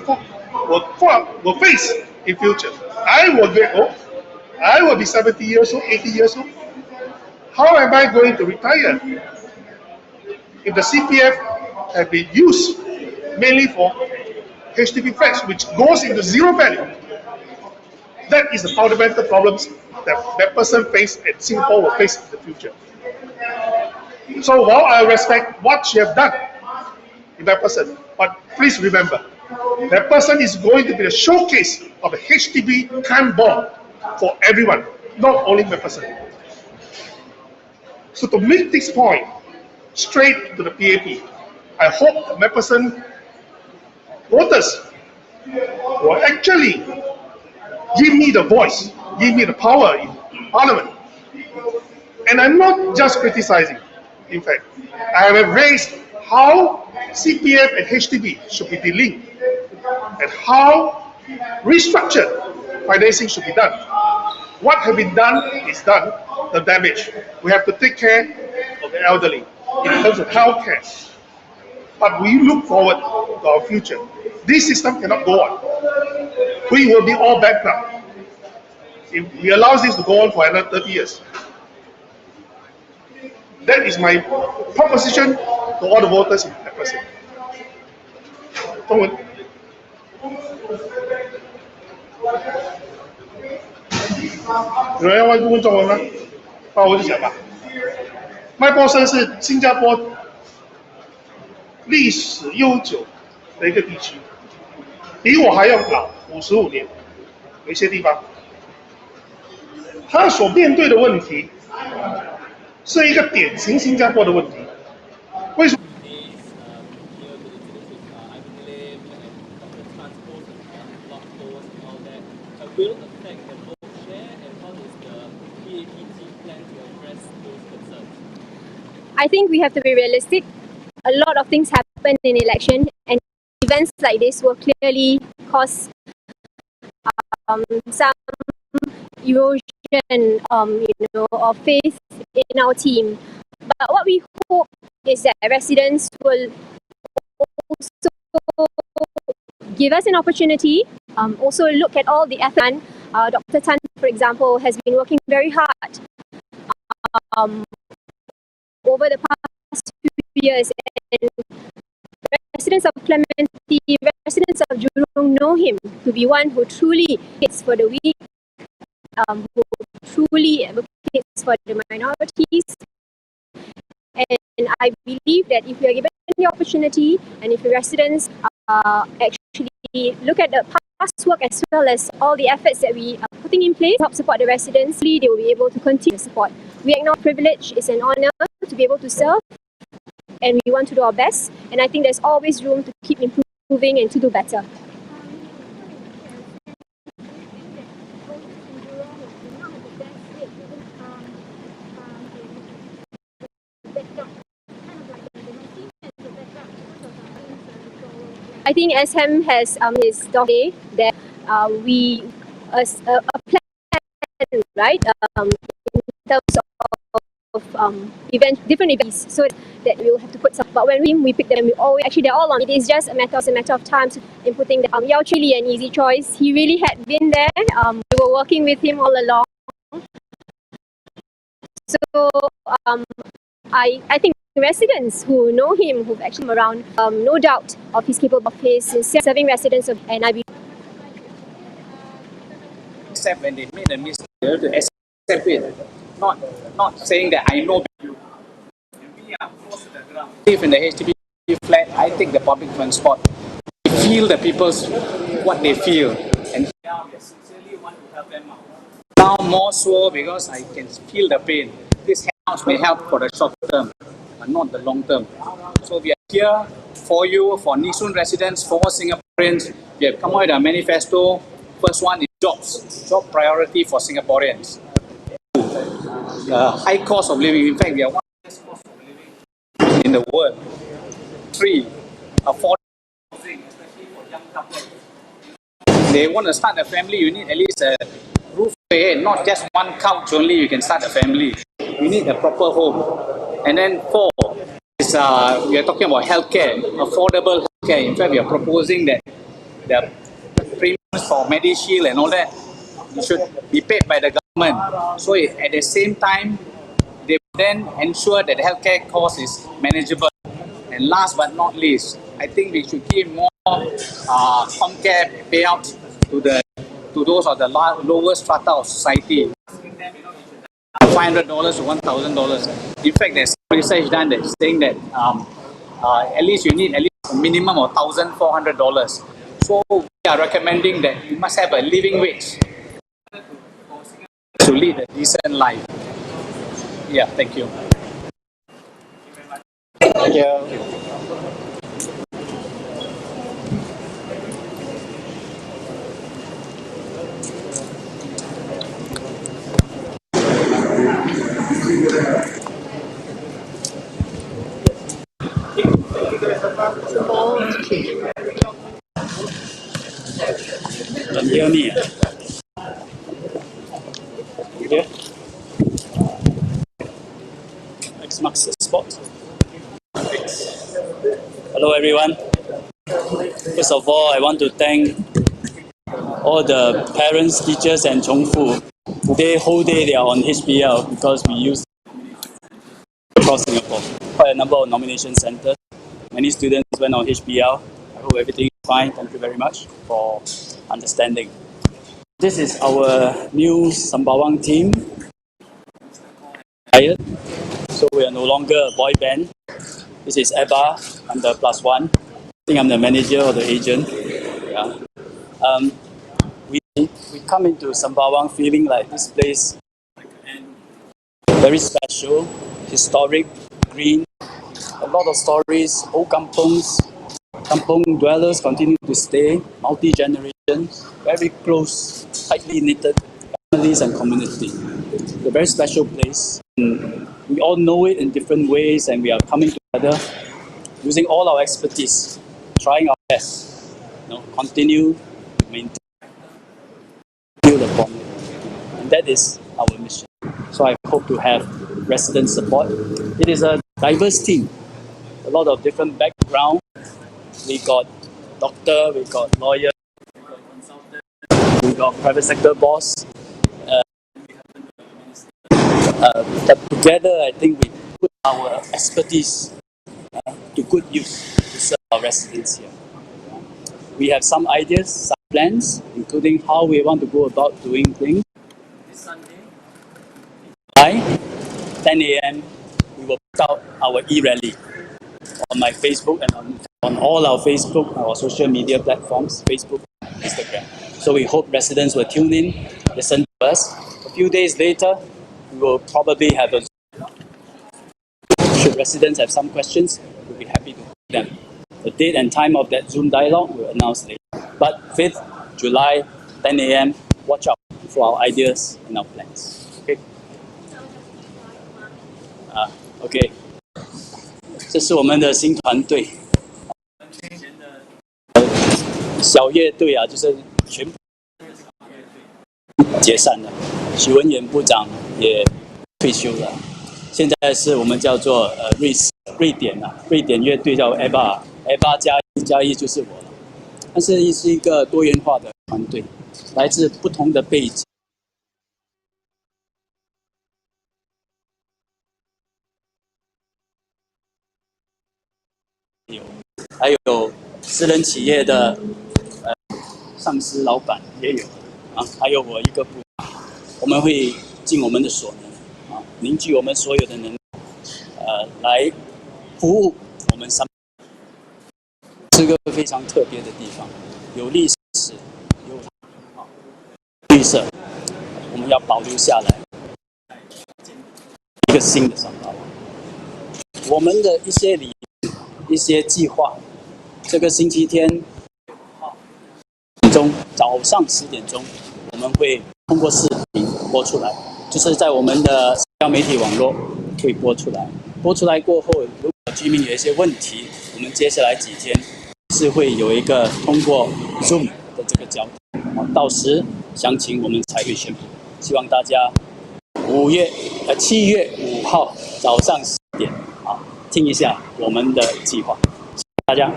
will face in future. I will get old. I will be 70 years old, 80 years old. How am I going to retire if the CPF have been used mainly for HDB flats, which goes into zero value? That is the fundamental problems that person face and Singapore will face in the future. So while I respect what she have done in that person, but please remember, that person is going to be a showcase of a HDB time bomb for everyone, not only that person. So to make this point straight to the PAP, I hope the MacPherson voters will actually give me the voice, give me the power in Parliament. And I'm not just criticizing. In fact, I have raised how CPF and HDB should be delinked and how restructured financing should be done. What has been done is done, the damage. We have to take care of the elderly in terms of health care. But we look forward to our future. This system cannot go on. We will be all bankrupt if we allow this to go on for another 30 years. That is my proposition to all the voters in that person. 中文。有人要问中文吗？那我就讲吧。麦波森是新加坡历史悠久的一个地区，比我还要老55年，有一些地方，他所面对的问题是一个典型新加坡的问题。为什么？ will affect the vote share, and how does the PAP team plan to address those concerns? I think we have to be realistic. A lot of things happen in election, and events like this will clearly cause some erosion, of faith in our team. But what we hope is that residents will also give us an opportunity, also look at all the effort. Dr. Tan, for example, has been working very hard over the past few years, and residents of Clementi, residents of Jurong know him to be one who truly hits for the weak, who truly advocates for the minorities. And I believe that if we are given the opportunity, and if the residents actually look at the past work as well as all the efforts that we are putting in place to help support the residents, they will be able to continue to support. We acknowledge privilege is an honor to be able to serve, and we want to do our best. And I think there's always room to keep improving and to do better. I think SM has his day that we a plan, right, in terms of different events, so that we will have to put some. But when we pick them, we always actually they're all on. It is just a matter of time in putting the Yao Chili an easy choice. He really had been there. We were working with him all along. So I think residents who know him, who've actually come around, no doubt of his capable of his serving residents of, and I believe. Except when they made a mistake, they have to accept it. Not saying that I know. We are close to the ground. Live in the HDB flat, I take the public transport. I feel the people's what they feel, and now we sincerely want to help them out. Now more so because I can feel the pain. This house may help for the short term, but not the long term. So we are here for you, for Nisun residents, for Singaporeans. We have come out with a manifesto. First one is jobs, job priority for Singaporeans. High cost of living. In fact, we are one of the highest cost of living in the world. 3, affordable housing, especially for young couples. They want to start a family, you need at least a roof ahead, not just one couch only you can start a family. You need a proper home. And then 4 is we are talking about healthcare, affordable healthcare. In fact, we are proposing that the premiums for MediShield and all that should be paid by the government. So at the same time, they then ensure that the healthcare cost is manageable. And last but not least, I think we should give more home care payouts to those of the lowest strata of society. $500 to $1,000. In fact, there's research done that's saying that at least you need at least a minimum of $1,400. So we are recommending that you must have a living wage to lead a decent life. Yeah, thank you. Thank you. Can you hear me? Yeah. X marks the spot. Hello, everyone. First of all, I want to thank all the parents, teachers, and Chongfu. Today, whole day, they are on HBL because we use across Singapore. Quite a number of nomination centers. Many students went on HBL. I hope everything is fine. Thank you very much for understanding. This is our new Sembawang team. So we are no longer a boy band. This is Eba. I'm the +1. I think I'm the manager or the agent. Yeah. We come into Sembawang feeling like this place very special, historic, green. A lot of stories. Old kampungs, kampung dwellers continue to stay. Multi-generation, very close, tightly knitted families and community. It's a very special place. We all know it in different ways, and we are coming together using all our expertise, trying our best, continue to maintain the problem. And And that is our mission. So I hope to have resident support. It is a diverse team, a lot of different background. We got doctor, we got lawyer, we got consultant, we got private sector boss. But together, I think we put our expertise to good use to serve our residents here. We have some ideas, some plans, including how we want to go about doing things. This Sunday, by 10 a.m., we will put out our e-rally on my Facebook and on all our Facebook, our social media platforms, Facebook, Instagram. So we hope residents will tune in, listen to us. A few days later, we will probably have a. Should residents have some questions, we'll be happy to take them. The date and time of that Zoom dialogue we'll announce later. But 5th July, 10 a.m., watch out for our ideas and our plans. Okay? OK， 这是我们的新团队。小乐队啊，就是全部解散了，许文远部长也退休了。现在是我们叫做瑞典啊，瑞典乐队叫 EVA 加1就是我了。但是是一个多元化的团队，来自不同的背景。还有私人企业的上司老板也有啊，还有我一个部长，我们会尽我们的所能啊，凝聚我们所有的能力，来服务我们是个非常特别的地方，有历史，有绿色，我们要保留下来，一个新的上岛。我们的一些理念、一些计划，这个星期天早上10点钟，我们会通过视频播出来，就是在我们的社交媒体网络会播出来。播出来过后，如果居民有一些问题，我们接下来几天是会有一个通过 Zoom 的这个交流，到时详情我们才会宣布。希望大家7月5号早上10点啊，听一下我们的计划，谢谢大家。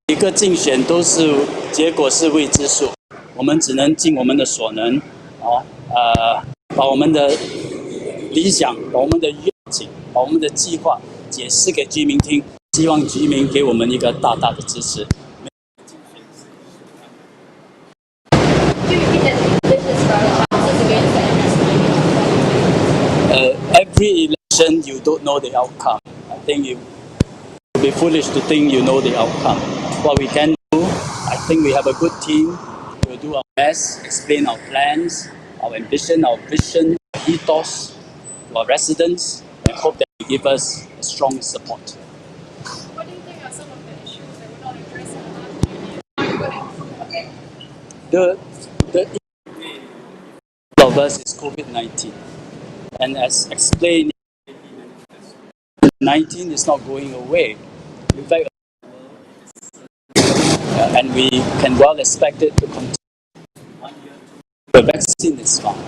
每个竞选都是结果是未知数，我们只能尽我们的所能，把我们的理想、把我们的愿景、把我们的计划解释给居民听，希望居民给我们一个大大的支持。Every election you don't know the outcome. I think you would be foolish to think you know the outcome. What we can do, I think we have a good team. We'll do our best, explain our plans, our ambition, our vision, our ethos to our residents, and hope that they give us a strong support. What do you think are some of the issues that we're not addressing? The issue of us is COVID-19. And as explained, 19 is not going away. In fact, and we can well expect it to continue. The vaccine is found.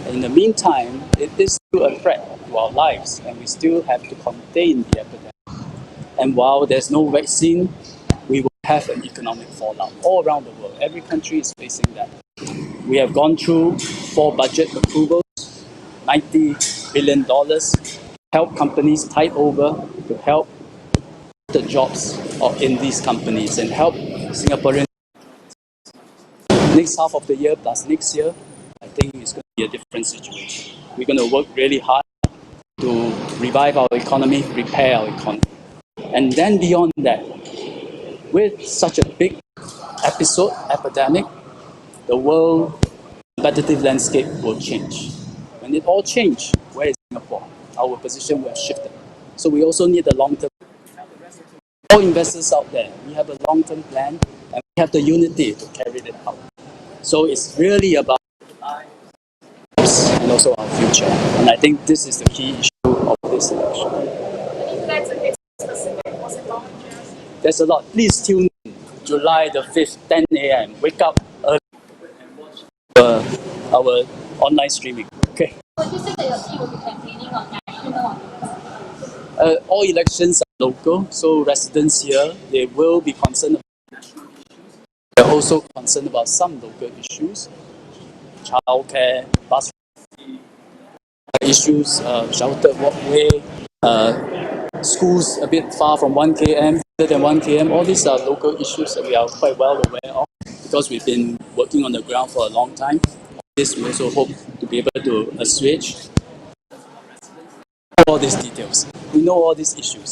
In the meantime, it is still a threat to our lives, and we still have to contain the epidemic. And while there's no vaccine, we will have an economic fallout all around the world. Every country is facing that. We have gone through 4 budget approvals, $90 billion, help companies tide over to help the jobs in these companies and help Singaporeans. Next half of the year plus next year, I think it's going to be a different situation. We're going to work really hard to revive our economy, repair our economy. And then beyond that, with such a big epidemic, the world competitive landscape will change. When it all changes, where is Singapore? Our position will have shifted. So we also need a long-term. All investors out there, we have a long-term plan and we have the unity to carry it out. So it's really about lives and also our future. And I think this is the key issue of this election. plans against specific was involved in GRC? There's a lot. Please tune in July the 5th, 10 a.m. Wake up early and watch our online streaming. Okay. Would you say that your team will be campaigning on national or All elections are local, so residents here, they will be concerned about national issues. They're also concerned about some local issues, childcare, bus issues, sheltered walkway, schools a bit far from 1 km, further than 1 km. All these are local issues that we are quite well aware of because we've been working on the ground for a long time. This we also hope to be able to assuage all these details. We know all these issues.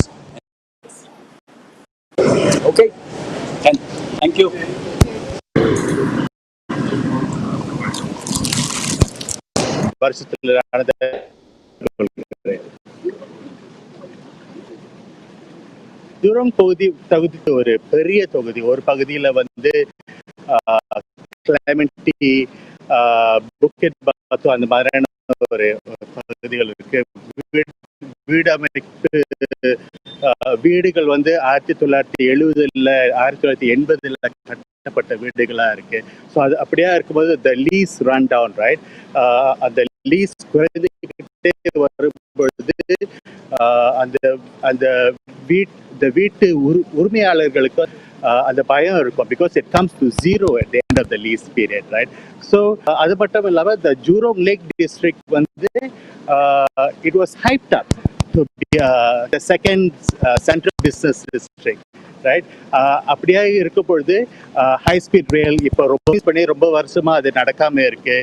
Okay, and thank you. வருஷத்துல நடந்த Jurong தொகுதி ஒரு பெரிய தொகுதி. ஒரு பகுதியில வந்து கிளைமெண்டி, புக்கெட் பாத்து அந்த மாதிரியான ஒரு பகுதிகள் இருக்கு. வீடமைப்பு வீடுகள் வந்து 1970 1980 கட்டப்பட்ட வீடுகளா இருக்கு. ஸோ அது அப்படியே இருக்கும்போது the lease run down right, அந்த லீஸ் குறைந்துகிட்டே வரும்பொழுது அந்த அந்த வீட்டு உரிமையாளர்களுக்கு அந்த பயம் இருக்கும். Because it comes to zero at the end of the lease period right. So அது மட்டும் இல்லாமல் த ஜூரோங் லேக் டிஸ்ட்ரிக்ட் வந்து it was hyped up to be the second central business district right. அப்படியே இருக்கும் பொழுது ஹை ஸ்பீட் ரயில் இப்போ ரொம்ப பண்ணி ரொம்ப வருஷமா அது நடக்காம இருக்கு.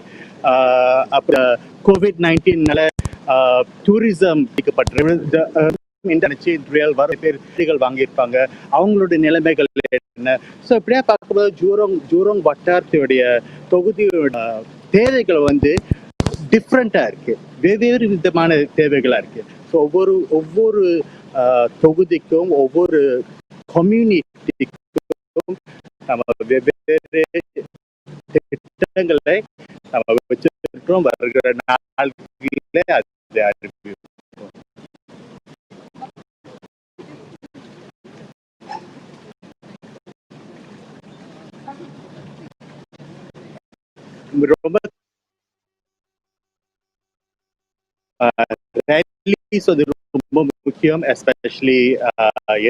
அப்புறம் COVID-19னால டூரிசம் ரயில் வர பேர்கள் வாங்கியிருப்பாங்க, அவங்களுடைய நிலைமைகள் என்ன. ஸோ இப்படியே பார்க்கும்போது ஜூரோங் வட்டாரத்துடைய தொகுதியோட தேவைகள் வந்து டிஃப்ரெண்டா இருக்கு, வெவ்வேறு விதமான தேவைகளா இருக்கு. ஸோ ஒவ்வொரு தொகுதிக்கும் ஒவ்வொரு கம்யூனிட்டிக்கும் நம்ம வெவ்வேறு திட்டங்களை நம்ம வச்சிருக்கிறோம். வருகிற நாட்களிலே அதை அறிவிப்போம். ரொம்ப ரேலிஸ் அது ரொம்ப முக்கியம், எஸ்பெஷலி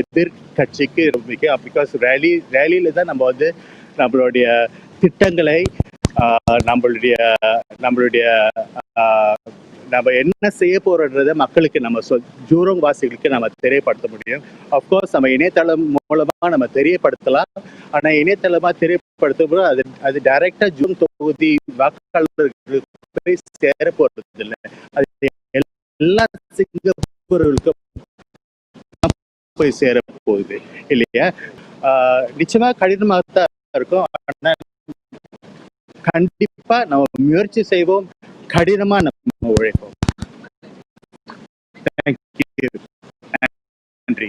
எதிர்கட்சிக்கு முக்கியம். பிகாஸ் ரேலியில தான் நம்ம வந்து நம்மளுடைய திட்டங்களை நம்மளுடைய நம்ம என்ன செய்ய போறோன்றதை மக்களுக்கு நம்ம ஜூரோங் வாசிகளுக்கு நம்ம தெரியப்படுத்த முடியும். அப்கோர்ஸ் நம்ம இணையதளம் மூலமா நம்ம தெரியப்படுத்தலாம். ஆனா இணையதளமா தெரியப்படுத்தும் போது அது டைரக்டா ஜூரோங் தொகுதி வாக்காளர்களுக்கு போய் சேர போறது இல்லை. அது எல்லா சிங்கப்பூர்களுக்கும் போய் சேர போகுது இல்லையா. நிச்சயமா கடினமாக தான் இருக்கும். ஆனா கண்டிப்பா நம்ம முயற்சி செய்வோம், கடினமா நம்ம உழைப்போம். தேங்க்யூ, நன்றி.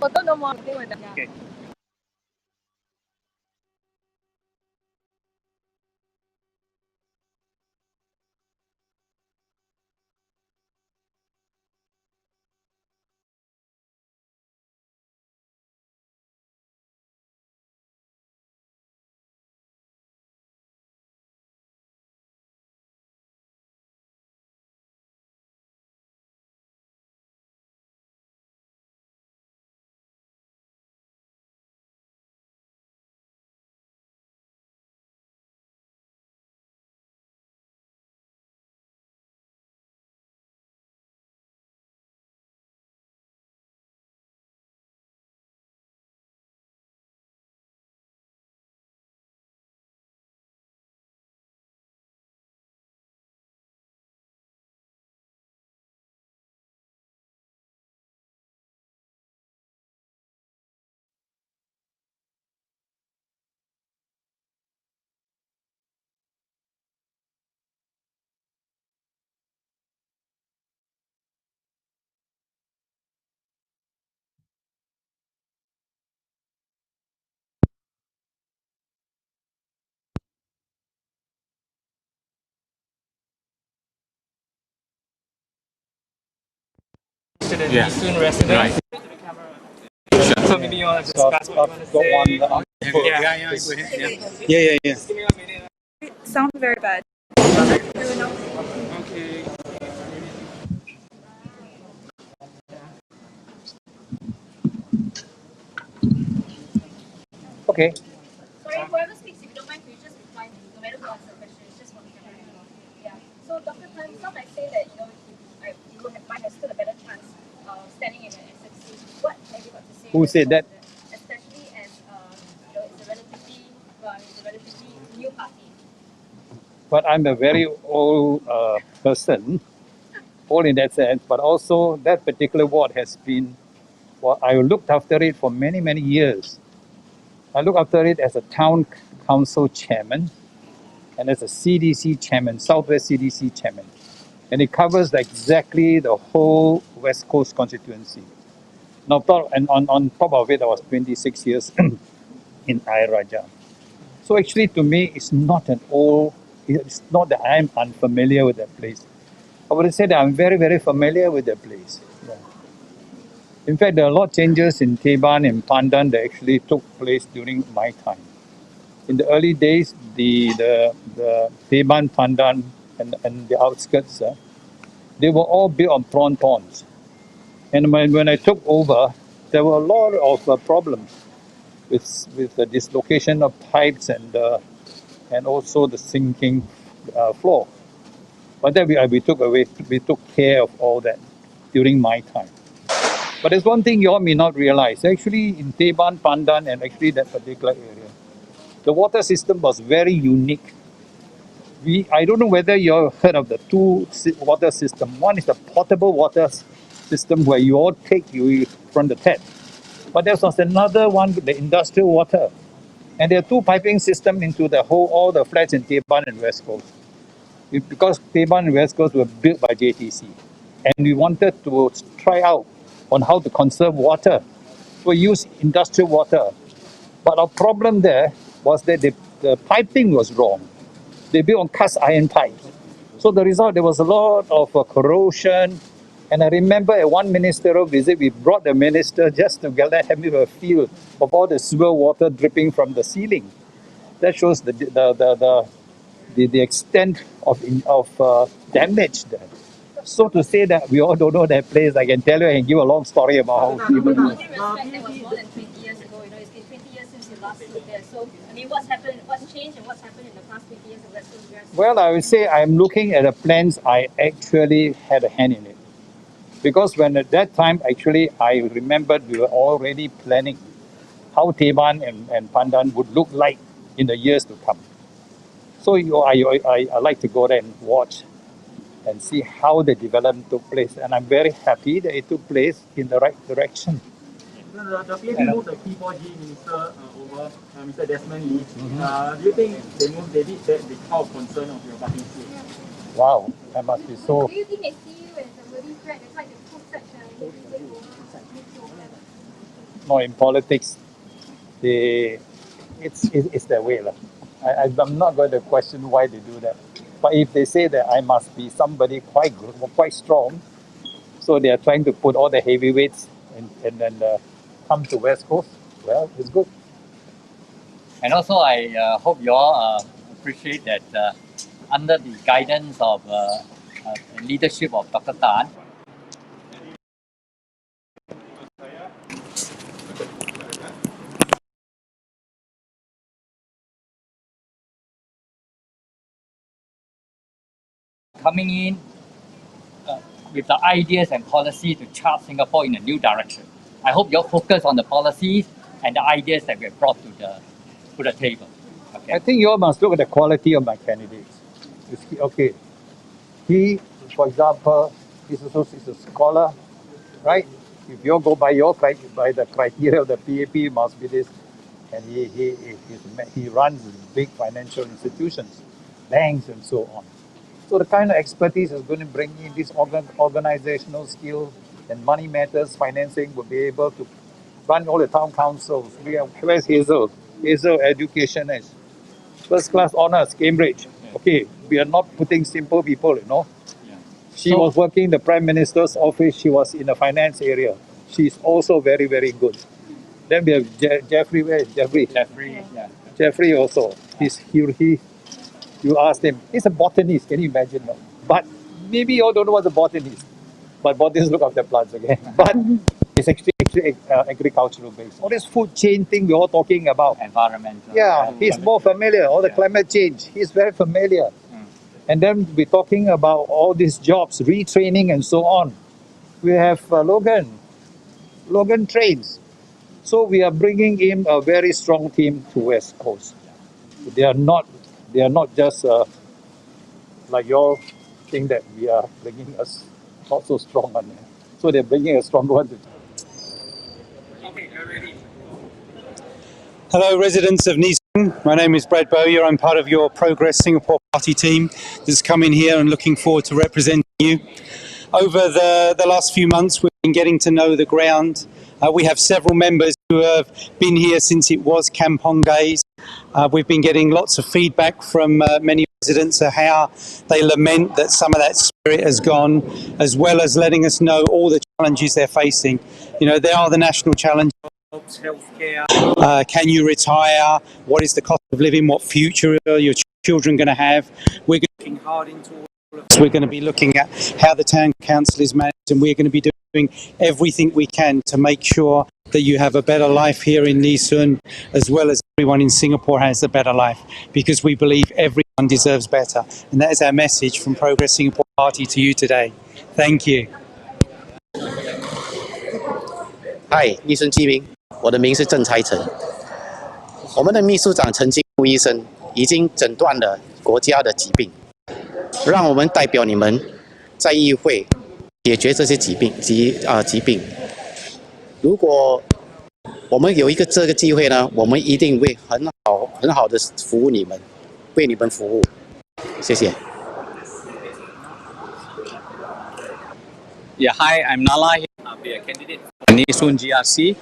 Photo no more. Okay. resident, Yeah. soon resident. Right. So maybe you want to discuss what you want to say. Yeah, go ahead. Yeah. Just give me 1 minute. Sound very bad. Okay. Okay. Sorry, whoever speaks, if you don't mind, could you just reply no matter who asks the question, it's just for the camera. Yeah. So Dr. Tan, some might say that, might have stood a better chance standing in an SMC. What have you got to say? Who said that? Especially as it's a relatively new party. But I'm a very old person, old in that sense, but also that particular ward has been, well, I looked after it for many, many years. I looked after it as a town council chairman and as a CDC chairman, Southwest CDC chairman. And it covers exactly the whole West Coast constituency. Now, on top of it, I was 26 years in Ayer Rajah. So actually, to me, it's not that I'm unfamiliar with that place. I would say that I'm very, very familiar with that place. Yeah. In fact, there are a lot of changes in Teban and Pandan that actually took place during my time. In the early days, the Teban, Pandan, and the outskirts, they were all built on prawn ponds. And when I took over, there were a lot of problems with the dislocation of pipes and also the sinking floor. But then we took care of all that during my time. But there's one thing you all may not realize. Actually, in Teban, Pandan, and actually that particular area, the water system was very unique. I don't know whether you all heard of the two water system. One is the potable water system where you all take you from the tap. But there was another one, the industrial water. And there are two piping systems into all the flats in Teban and West Coast. Because Teban and West Coast were built by JTC. And we wanted to try out on how to conserve water. So we used industrial water. But our problem there was that the piping was wrong. They built on cast iron pipes. So the result, there was a lot of corrosion. And I remember at one ministerial visit, we brought the minister just to let him have a feel of all the sewer water dripping from the ceiling. That shows the extent of damage there. So to say that we all don't know that place, I can tell you and give a long story about how people do. Respect, that was more than 20 years ago. It's been 20 years since you last stood there. So, what's changed and what's happened in the past 20 years of West Coast? Well, I would say I'm looking at the plans. I actually had a hand in it. Because when at that time, actually, I remembered we were already planning how Teban and Pandan would look like in the years to come. So I like to go there and watch and see how the development took place. And I'm very happy that it took place in the right direction. The PAP moved the P4G minister over, Mr. Desmond Lee. Do you think they did that because of concern of your party? Wow, that must be so. Do you think they see you as a worthy threat? That's why they put such a heavy weight over? No, in politics, it's their way. I'm not going to question why they do that. But if they say that I must be somebody quite strong, so they are trying to put all the heavyweights and then come to West Coast, well, it's good. And also, I hope you all appreciate that under the guidance of leadership of Dr. Tan, coming in with the ideas and policy to chart Singapore in a new direction. I hope you'll focus on the policies and the ideas that we have brought to the table. Okay. I think you all must look at the quality of my candidates. Okay, he, for example, is a scholar, right? If you all go by the criteria of the PAP, must be this, and he runs big financial institutions, banks, and so on. So the kind of expertise is going to bring in this organizational skill and money matters financing will be able to run all the town councils. Where's Hazel? Hazel education is first class honors, Cambridge. Okay, we are not putting simple people, She was working in the Prime Minister's office. She was in the finance area. She's also very, very good. Then we have Jeffrey. Where is Jeffrey? Jeffrey also. You asked him. He's a botanist. Can you imagine? No? But maybe you all don't know what's a botanist. But botanists look after plants, okay? But it's actually agricultural based. All this food chain thing we're all talking about. Environmental. Yeah, he's more familiar. All the climate change. He's very familiar. And then we're talking about all these jobs, retraining and so on. We have Logan. Logan trains. So we are bringing in a very strong team to West Coast. They are not just like you all think that we are bringing us not so strong one. So they're bringing a strong one. Hello, residents of Neeson. My name is Brad Bowyer. I'm part of your Progress Singapore Party team that's come in here and looking forward to representing you. Over the last few months, we've been getting to know the ground. We have several members who have been here since it was Kampong days. We've been getting lots of feedback from many residents of how they lament that some of that spirit has gone, as well as letting us know all the challenges they're facing. You know, they are the national challenges. Healthcare. Can you retire? What is the cost of living? What future are your children going to have? We're looking hard into all of this. We're going to be looking at how the town council is managed, and we're going to be doing everything we can to make sure that you have a better life here in Nee Soon, as well as everyone in Singapore has a better life, because we believe everyone deserves better. And that is our message from Progress Singapore Party to you today. Thank you. Hi，立顺居民，我的名是郑才成。我们的秘书长陈金木医生已经诊断了国家的疾病，让我们代表你们在议会解决这些疾病。如果我们有这个机会呢，我们一定会很好的服务你们，为你们服务。谢谢。Yeah, hi, I'm Nala. I'll be a candidate for Nee Soon GRC.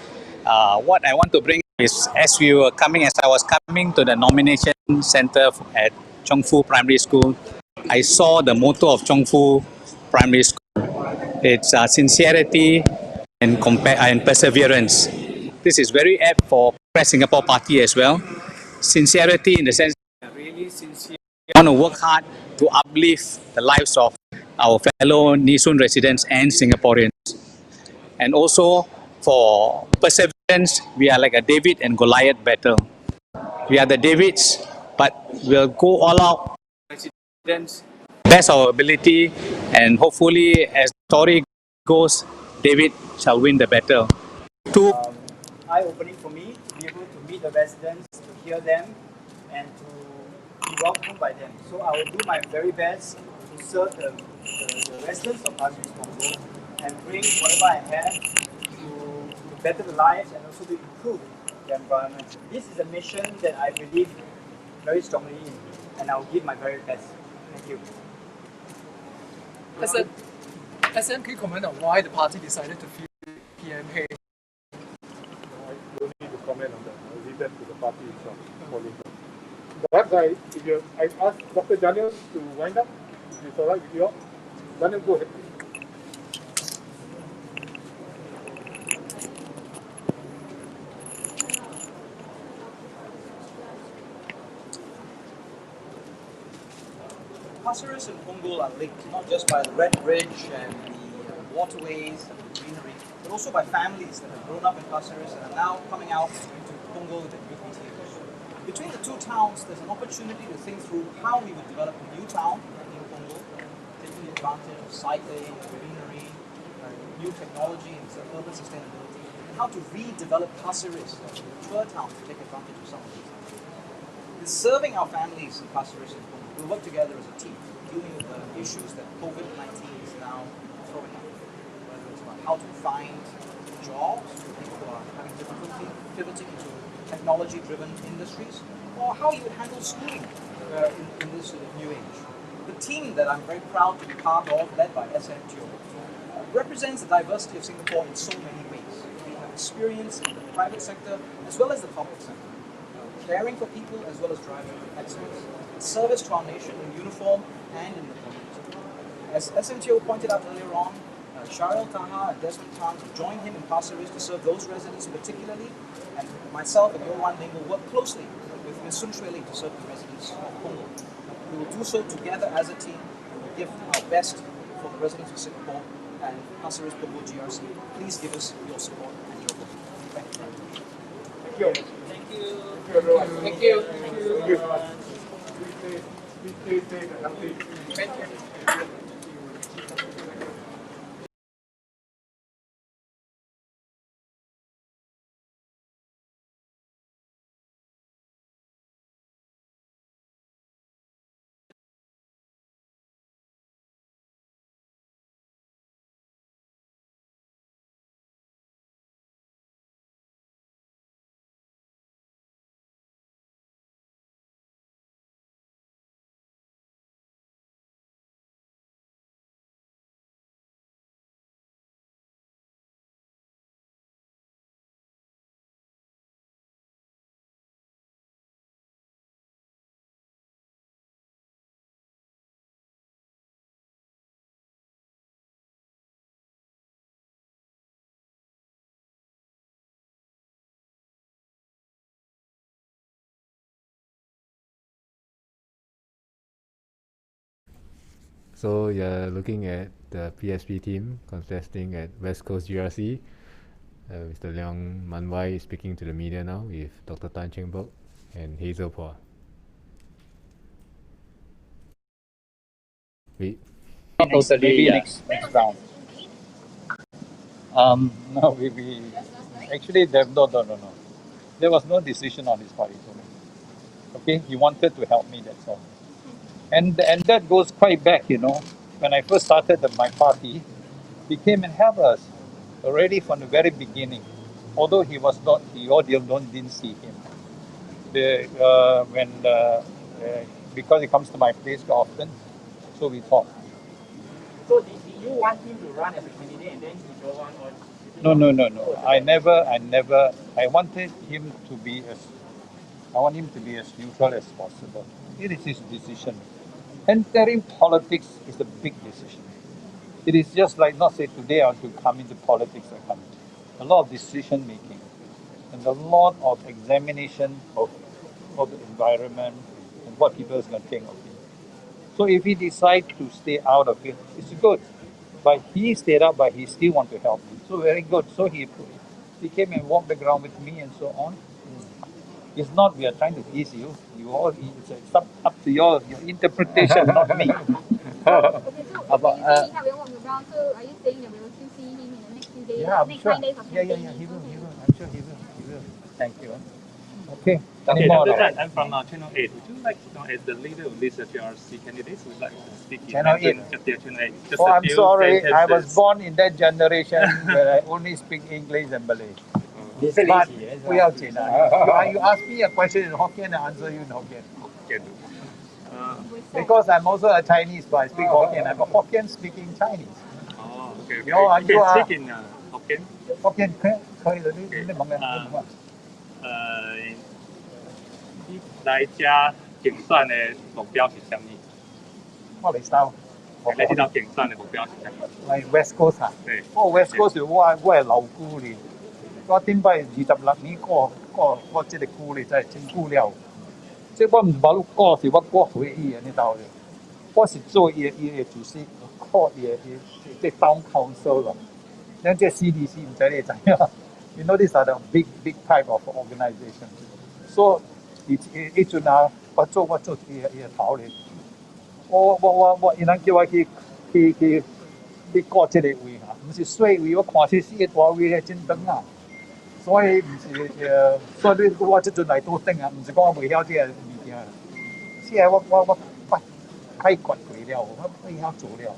What I want to bring is, as I was coming to the nomination center at Chong Fu Primary School, I saw the motto of Chong Fu Primary School. It's sincerity and perseverance. This is very apt for Press Singapore Party as well. Sincerity in the sense that we are really sincere. We want to work hard to uplift the lives of our fellow Nee Soon residents and Singaporeans. And also for perseverance, we are like a David and Goliath battle. We are the Davids, but we'll go all out, residents, best our ability, and hopefully, as the story goes, David shall win the battle. Eye-opening for me to be able to meet the residents, to hear them, and to be welcomed by them. So I will do my very best to serve the residents of Pasir Ris Punggol and bring whatever I have to better the lives and also to improve the environment. This is a mission that I believe very strongly in, and I will give my very best. Thank you. SM, can you comment on why the party decided to field PM Hay? I don't need to comment on that. I'll leave that to the party itself. Perhaps I ask Dr. Daniel to wind up, if it's all right with you all. Daniel, go ahead. Pasir Ris and Punggol are linked not just by the Red Bridge and the waterways and the greenery, but also by families that have grown up in Pasir Ris and are now coming out into Punggol with their BTOs. Between the two towns, there's an opportunity to think through how we would develop a new town, New Punggol, taking advantage of cycling, greenery, new technology and urban sustainability, and how to redevelop Pasir Ris as a mature town to take advantage of some of these. In serving our families in Pasir Ris and Punggol, we work together as a team, dealing with the issues that COVID-19 is now throwing up. Whether it's about how to find jobs for people who are having difficulty pivoting into technology-driven industries, or how you would handle schooling in this new age. The team that I'm very proud to be part of, led by SM Teo, represents the diversity of Singapore in so many ways. We have experience in the private sector as well as the public sector, caring for people as well as driving excellence, service to our nation in uniform and in the community. As SMTO pointed out earlier on, Sharil Taha and Desmond Tan joined him in Pasir Ris to serve those residents particularly, and myself and Yohan Ling will work closely with Ms. Sun Shui Ling to serve the residents of Punggol. We will do so together as a team and will give our best for the residents of Singapore and Pasir Ris Punggol GRC. Please give us your support and your vote. Thank you. Thank you. Thank you, everyone. Thank you. Thank you. Be safe and healthy. Thank you. So you're looking at the PSP team contesting at West Coast GRC. Mr. Leong Manwai is speaking to the media now with Dr. Tan Cheng Bock and Hazel Phua. Wait. Maybe next round. No, we actually no. There was no decision on his part. Okay, he wanted to help me. That's all. And that goes quite back. When I first started my party, he came and helped us already from the very beginning. Although he was not, you didn't see him. Because he comes to my place often, so we talk. So did you want him to run as a candidate and then he don't want, or? No. I wanted him to be as neutral as possible. It is his decision. Entering politics is a big decision. It is just like not say today I want to come into politics. I come. A lot of decision making and a lot of examination of the environment and what people are going to think of him. So if he decides to stay out of it, it's good. But he stayed out, but he still want to help me. So very good. So he came and walked the ground with me and so on. It's not we are trying to tease you. It's up to your interpretation, not me. Okay, so when you say you help him walk the ground, so are you saying that we will still see him in the next few days, next 9 days of campaigning? He will. I'm sure he will. Thank you. Okay. Okay, More Dr. Tan, I'm from Channel 8. Would you like, as the leader of this GRC candidates, would like to speak in Channel 8. Channel 8? Just I'm few sorry. sentences. I was born in that generation where I only speak English and Malay. But you ask me a question in Hokkien, I answer you in Hokkien. Because I'm also a Chinese, but I speak Hokkien. I'm a Hokkien speaking Chinese. Oh, okay. You are, you can speak in Hokkien. Hokkien 可以的，你问我。来家竞选的目标是什么？我嚟收。你知道竞选的目標是什麼？係 West Coast 啊？對。West Coast 我係老姑嚟，我點解26年我即個姑嚟真係真姑了。即我唔係過是我過回憶嘅呢度嘅，我是做嘢主席，靠嘢即 town council 咯。咁即 CDC 唔使你知啊。You know these are the big type of organization. So 呢陣啊，我做嘢頭嚟。我伊人叫我去過這個位啊，唔是水位，我看是個大位係真長啊，所以唔是所以我這陣來都等啊，唔是講我未曉這個物件，是係我開掘過了，我未曉做了，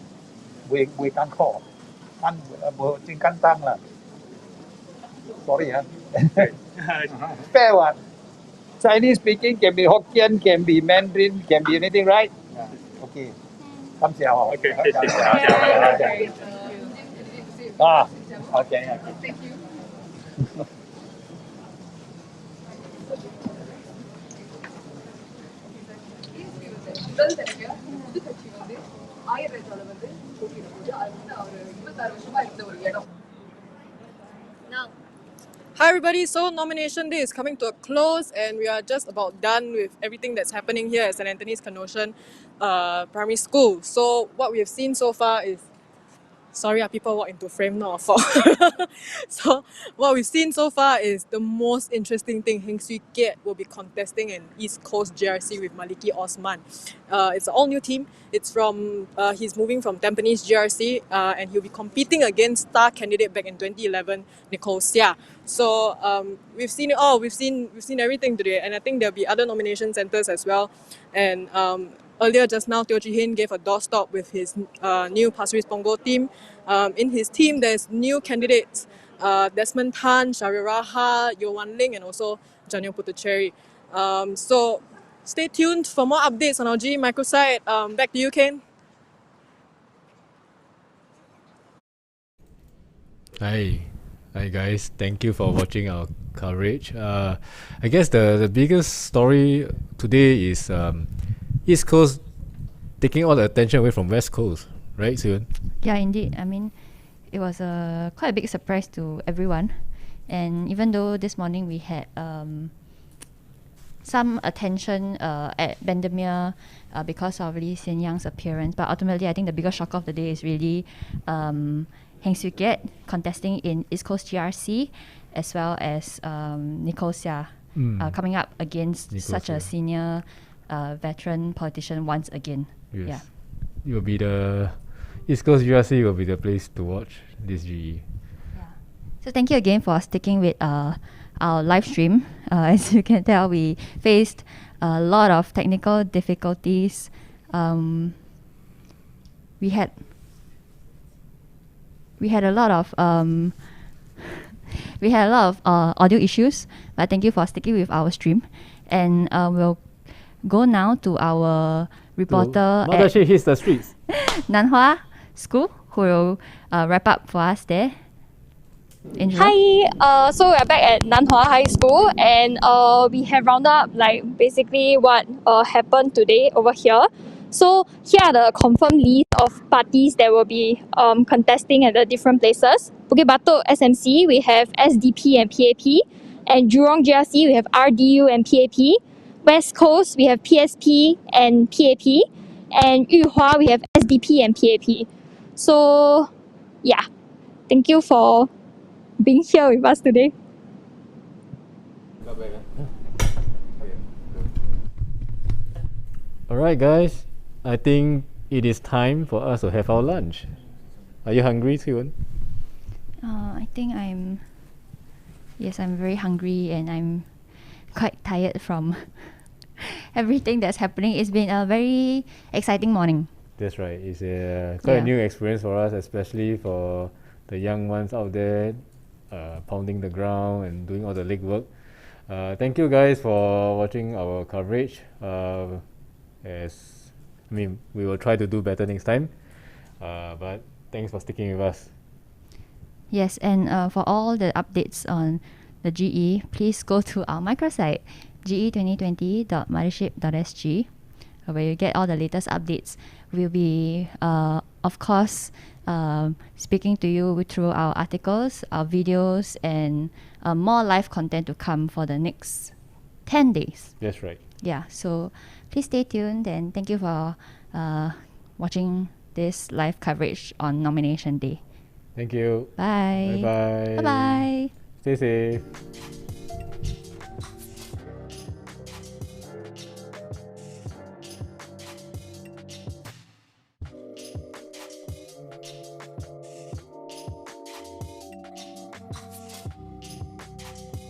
未艱苦，無真簡單啦。Sorry 啊，fair one. Chinese speaking can be Hokkien, can be Mandarin, can be anything, right? Okay. 感謝我。Okay， 謝謝。OK。Thank you。Now. Hi everybody, so nomination day is coming to a close and we are just about done with everything that's happening here at St. Anthony's Canossian Primary School. So what we have seen so far is, sorry, people walk into frame, not a fault. So what we've seen so far is the most interesting thing. Heng Swee Kiat will be contesting in East Coast GRC with Maliki Osman. It's an all-new team. It's from he's moving from Tampines GRC and he'll be competing against star candidate back in 2011, Nicole Seah. So we've seen it all. We've seen everything today, and I think there'll be other nomination centers as well. And earlier just now, Teo Chee Hin gave a doorstop with his new Pasir Ris Punggol team. In his team, there's new candidates, Desmond Tan, Shahril Raha, Yo Wan Ling, and also Janil Puthucheary. So stay tuned for more updates on our GE microsite. Back to you, Ken. Hi guys, thank you for watching our coverage. I guess the biggest story today is East Coast taking all the attention away from West Coast, right, Siwan? Yeah, indeed. I mean, it was quite a big surprise to everyone. And even though this morning we had some attention at Bendemeer because of Lee Hsien Yang's appearance, but ultimately I think the biggest shock of the day is really Heng Swee Kiat contesting in East Coast GRC, as well as Nicole Seah coming up against such a senior veteran politician once again. Yes. Yeah. It will be the East Coast GRC will be the place to watch this GE. So thank you again for sticking with our live stream. As you can tell, we faced a lot of technical difficulties. We had a lot of audio issues, but thank you for sticking with our stream. And we'll go now to our reporter Mothership hits the streets. Nanhua School, who will wrap up for us there. Angela? Hi, so we're back at Nanhua High School and we have rounded up like basically what happened today over here. So here are the confirmed list of parties that will be contesting at the different places. Bukit Batok SMC, we have SDP and PAP. And Jurong GRC, we have RDU and PAP. West Coast, we have PSP and PAP. And Yuhua, we have SDP and PAP. So yeah, thank you for being here with us today. Alright guys, I think it is time for us to have our lunch. Are you hungry, Siwan? I think I'm very hungry and I'm quite tired from everything that's happening. It's been a very exciting morning. That's right. It's quite a new experience for us, especially for the young ones out there pounding the ground and doing all the legwork. Thank you guys for watching our coverage. We will try to do better next time. But thanks for sticking with us. Yes, and for all the updates on the GE, please go to our microsite, GE2020.mothership.sg, where you get all the latest updates. We'll be, of course, speaking to you through our articles, our videos, and more live content to come for the next 10 days. That's right. Yeah, so please stay tuned and thank you for watching this live coverage on nomination day. Thank you. Bye. Bye-bye. Bye-bye. Stay safe.